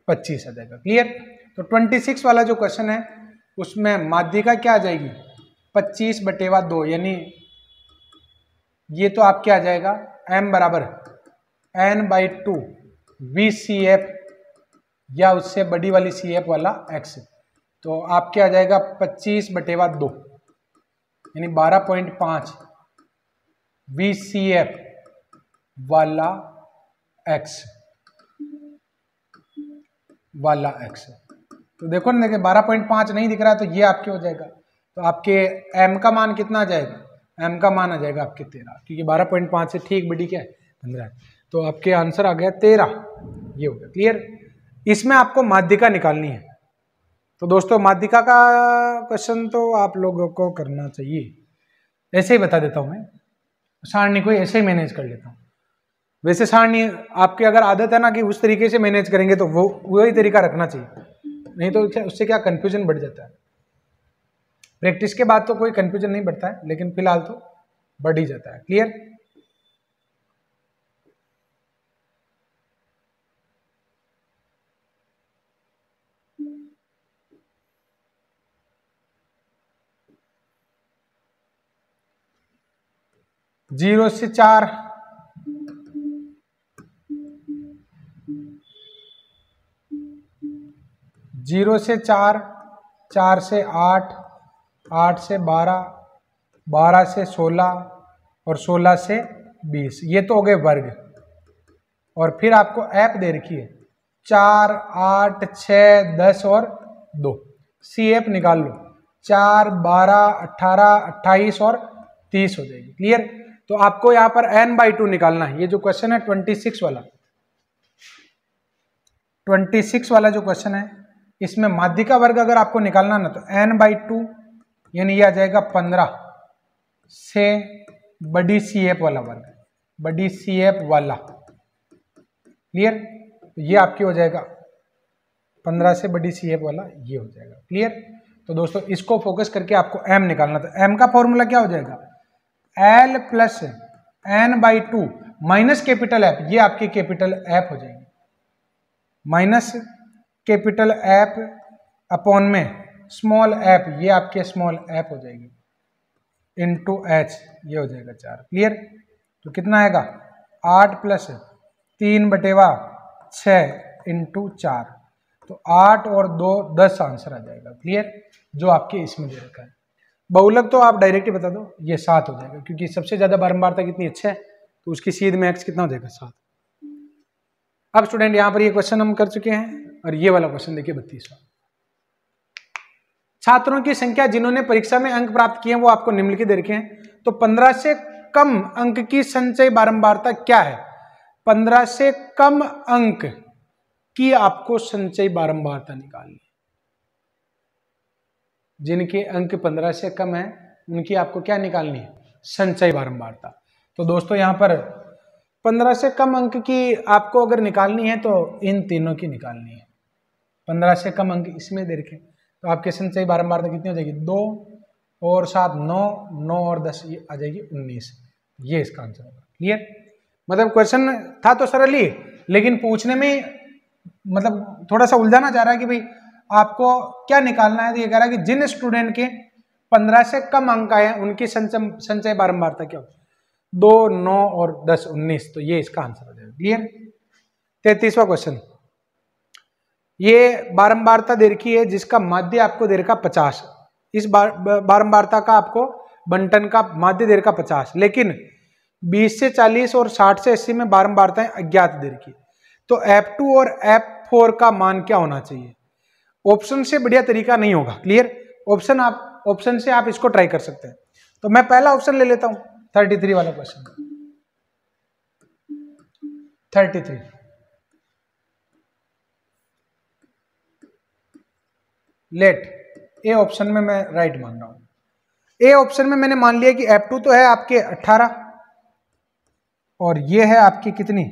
25 आ जाएगा। क्लियर। तो 26 वाला जो क्वेश्चन है उसमें माध्यिका क्या आ जाएगी 25/2, यानी ये तो आप क्या आ जाएगा m बराबर n/2 VCF या उससे बड़ी वाली CF वाला x, तो आप क्या आ जाएगा 25/2। यानी 12.5 VCF वाला x तो देखो ना, देखिए 12.5 नहीं दिख रहा है तो ये आपके हो जाएगा। तो आपके m का मान कितना आ जाएगा? m का मान आ जाएगा आपके 13, क्योंकि 12.5 से ठीक बड़ी क्या है 15 है। तो आपके आंसर आ गया 13, ये हो गया क्लियर। इसमें आपको माध्यिका निकालनी है। तो दोस्तों माध्यिका का क्वेश्चन तो आप लोगों को करना चाहिए। ऐसे ही बता देता हूं मैं, सारणी को ऐसे ही मैनेज कर लेता हूं। वैसे सारणी आपकी अगर आदत है ना कि उस तरीके से मैनेज करेंगे तो वो वही तरीका रखना चाहिए, नहीं तो उससे क्या कंफ्यूजन बढ़ जाता है। प्रैक्टिस के बाद तो कोई कंफ्यूजन नहीं बढ़ता है, लेकिन फिलहाल तो बढ़ ही जाता है। क्लियर? जीरो से 4, 0 से 4, 4 से 8, 8 से 12, 12 से 16 और 16 से 20, ये तो हो गए वर्ग। और फिर आपको ऐप दे रखी है 4, 8, 6, 10 और 2, CF निकाल लो। 4, 12, 18, 28 और 30 हो जाएगी। क्लियर? तो आपको यहाँ पर n/2 निकालना है। ये जो क्वेश्चन है 26 वाला, 26 वाला जो क्वेश्चन है, इसमें माध्यिका वर्ग अगर आपको निकालना ना तो n/2 यानी ये आ जाएगा 15 से बड़ी CF वाला वर्ग, बड़ी CF वाला। क्लियर? तो ये आपकी हो जाएगा 15 से बड़ी CF वाला, ये हो जाएगा। क्लियर? तो दोस्तों इसको फोकस करके आपको m निकालना। तो m का फॉर्मूला क्या हो जाएगा? L plus n/2 minus capital F, ये आपकी कैपिटल F हो जाएगी, माइनस कैपिटल F अपॉन में स्मॉल f, ये आपके स्मॉल f हो जाएगी, इंटू h, ये हो जाएगा 4। क्लियर? तो कितना आएगा? 8 प्लस 3/6 इंटू 4, तो 8 और 2 10 आंसर आ जाएगा। क्लियर? जो आपके इसमें दे रखा है। बहुलक तो आप डायरेक्ट ही बता दो, ये 7 हो जाएगा, क्योंकि सबसे ज्यादा बारंबारता कितनी अच्छी है, तो उसकी सीध में x कितना हो जाएगा? 7। अब स्टूडेंट यहाँ पर ये क्वेश्चन हम कर चुके हैं, और ये वाला क्वेश्चन देखिए 32वां। छात्रों की संख्या जिन्होंने परीक्षा में अंक प्राप्त किए हैं वो आपको निम्नलिखित दे रखे हैं। तो 15 से कम अंक की संचयी बारंबारता क्या है? 15 से कम अंक की आपको संचयी बारंबारता निकालनी है। जिनके अंक 15 से कम है उनकी आपको क्या निकालनी है? संचयी बारंबारता। तो दोस्तों यहाँ पर 15 से कम अंक की आपको अगर निकालनी है तो इन तीनों की निकालनी है। 15 से कम अंक इसमें दे रखे, तो आपके संचयी बारंबारता कितनी हो जाएगी? 2 और 7 9, 9 और 10 ये आ जाएगी 19। ये इसका आंसर होगा। क्लियर? मतलब क्वेश्चन था तो सरल ही, लेकिन पूछने में मतलब थोड़ा सा उलझाना चाह रहा है कि भाई आपको क्या निकालना है। तो ये कह रहा है कि जिन स्टूडेंट के 15 से कम अंक आए उनकी संचयी बारंबारता क्या हो? 2, 9 और 10 19, तो ये इसका आंसर हो जाएगा। क्लियर? 33वां क्वेश्चन, ये बारंबारता दे रखी है जिसका माध्य आपको दे रखा 50। इस बारंबारता का आपको बंटन का माध्य दे रखा 50, लेकिन 20 से 40 और 60 से 80 में बारंबारताएं अज्ञात दे रखी। तो F2 और F4 का मान क्या होना चाहिए? ऑप्शन से बढ़िया तरीका नहीं होगा। क्लियर? ऑप्शन से आप इसको ट्राई कर सकते हैं। तो मैं पहला ऑप्शन ले लेता हूं, 33 वाला क्वेश्चन। 33 लेट ए ऑप्शन में मैं राइट मान रहा हूं। ए ऑप्शन में मैंने मान लिया कि F2 तो है आपके 18 और ये है आपकी कितनी?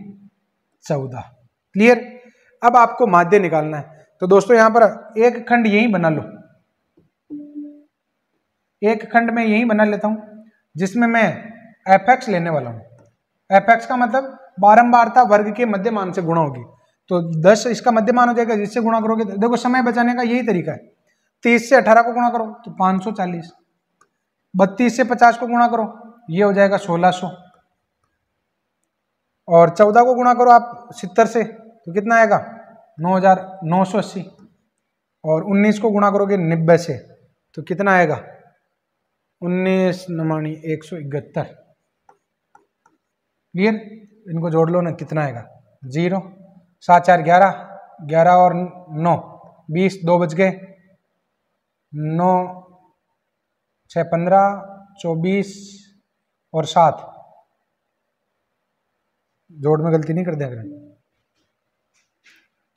14। क्लियर? अब आपको माध्य निकालना है। तो दोस्तों यहां पर एक खंड यही बना लो, एक खंड में यही बना लेता हूं जिसमें मैं fx लेने वाला हूं। fx का मतलब बारंबारता वर्ग के मध्यमान से गुणा होगी। तो 10 इसका मध्यमान हो जाएगा, जिससे गुणा करोगे। देखो समय बचाने का यही तरीका है। 30 से 18 को गुणा करो तो 540, 32 से 50 को गुणा करो ये हो जाएगा 1600, और 14 को गुणा करो आप 70 से तो कितना आएगा? 9980, और 19 को गुणा करोगे 90 से तो कितना आएगा? 19 9 171। क्लियर? इनको जोड़ लो ना, कितना आएगा? 0 7 4 11, 11 और 9 20, 2 बच गए, 9 6 15, 24 और 7, जोड़ में गलती नहीं कर दिया करें।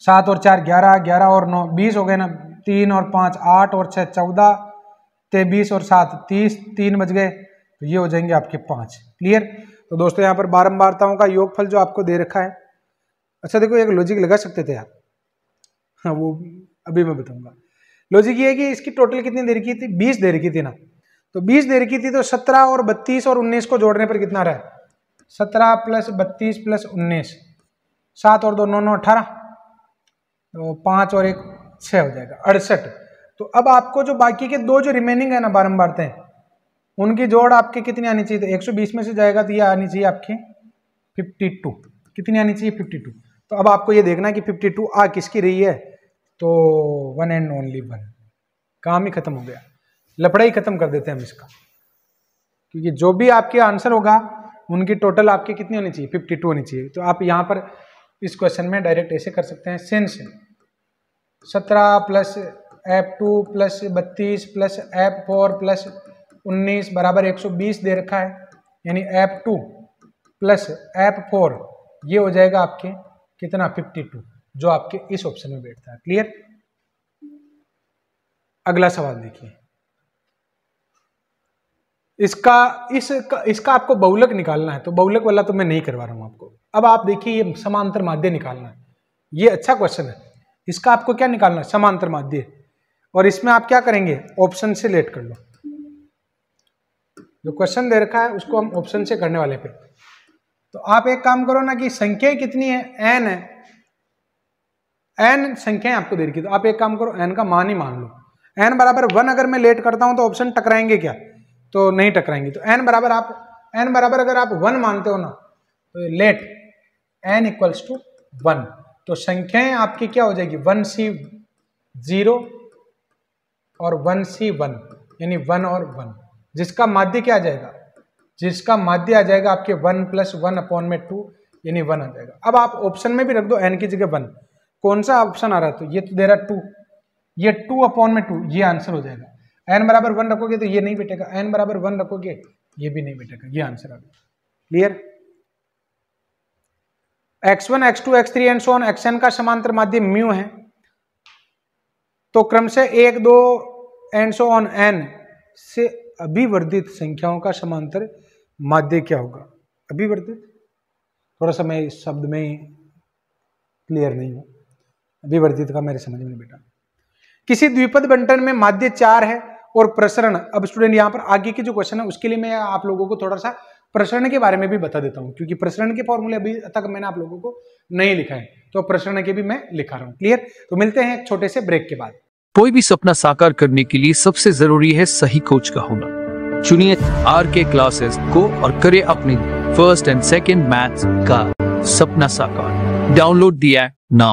7 और 4 11, 11 और 9 20 हो गए ना, 3 और 5 8 और 6 14, 23 और 7 30, 3 बच गए, तो ये हो जाएंगे आपके 5। क्लियर? तो दोस्तों यहाँ पर बारंबारताओं का योगफल जो आपको दे रखा है, अच्छा देखो एक लॉजिक लगा सकते थे आप, हाँ वो अभी मैं बताऊंगा। लॉजिक ये है कि इसकी टोटल कितनी दे रखी थी? 20 दे रखी थी ना, तो 20 दे रखी थी, तो 17 और 32 और 19 को जोड़ने पर कितना रहा? 17 प्लस 32 प्लस 19, 7 और 2 9 9 18, तो 5 और 1 6 हो जाएगा 68। तो अब आपको जो बाकी के दो जो रिमेनिंग है ना बारंबारताएं, उनकी जोड़ आपके कितनी आनी चाहिए? तो 120 में से जाएगा तो ये आनी चाहिए आपकी 52। कितनी आनी चाहिए? 52। तो अब आपको ये देखना है कि 52 आ किसकी रही है, तो 1 एंड ओनली 1। काम ही खत्म हो गया, लफड़ा ही खत्म कर देते हैं हम इसका, क्योंकि जो भी आपके आंसर होगा उनकी टोटल आपकी कितनी होनी चाहिए? 52 होनी चाहिए। तो आप यहाँ पर इस क्वेश्चन में डायरेक्ट ऐसे कर सकते हैं, since 17 plus F2 plus 32 plus F4 plus 19 बराबर 120 दे रखा है, यानी F2 प्लस F4 ये हो जाएगा आपके कितना? 52, जो आपके इस ऑप्शन में बैठता है। क्लियर? अगला सवाल देखिए, इसका आपको बहुलक निकालना है, तो बहुलक वाला तो मैं नहीं करवा रहा हूं आपको। अब आप देखिए ये समांतर माध्य निकालना है, ये अच्छा क्वेश्चन है। इसका आपको क्या निकालना है? समांतर माध्य। और इसमें आप क्या करेंगे? ऑप्शन से लेट कर लो, जो क्वेश्चन दे रखा है उसको हम ऑप्शन से करने वाले पे। तो आप एक काम करो ना कि संख्याएं कितनी है? n है, n संख्याएं आपको दे रखी, तो आप एक काम करो n का मान ही मान लो। n बराबर 1 अगर मैं लेट करता हूं तो ऑप्शन टकराएंगे क्या? तो नहीं टकराएंगे। तो n बराबर अगर आप 1 मानते हो ना, तो लेट n इक्वल्स टू 1, तो संख्याएं आपकी क्या हो जाएगी? 1c 0 और 1c 1, यानी 1 और 1, जिसका माध्य क्या आ जाएगा? जिसका माध्य आ जाएगा आपके 1 प्लस 1 अपॉन में 2, यानी 1 आ जाएगा। अब आप ऑप्शन में भी रख दो n की जगह 1, कौन सा ऑप्शन आ रहा है? तो ये तो दे रहा 2, ये 2 अपॉन में 2, ये आंसर हो जाएगा। n बराबर 1 रखोगे तो ये नहीं बेटेगा, n बराबर 1 रखोगे ये भी नहीं बेटेगा, ये आंसर आ गया। Clear? x1 x2 x3 and so on xn का समांतर माध्य म्यू है, तो क्रमशः 1 2 एंड सो ऑन n से अभिवर्धित संख्याओं का समांतर माध्य क्या होगा? अभिवर्धित, थोड़ा सा मैं इस शब्द में ही क्लियर नहीं हूं, अभिवर्धित का मेरे समझ में नहीं बेटा। किसी द्विपद बंटन में माध्य 4 है और प्रसरण, अब स्टूडेंट यहाँ पर आगे की जो क्वेश्चन है उसके लिए मैं आप लोगों को थोड़ा सा प्रसरण के बारे में भी बता देता हूँ, क्योंकि प्रसरण के फॉर्मूले अभी तक मैंने आप लोगों को नहीं लिखा है, तो प्रसरण के भी मैं लिखा रहा हूँ। क्लियर? तो मिलते हैं एक छोटे से ब्रेक के बाद। कोई भी सपना साकार करने के लिए सबसे जरूरी है सही कोच का होना। चुनिए RK क्लासेस को और करें अपने फर्स्ट एंड सेकंड मैथ्स का सपना साकार। Download the app now.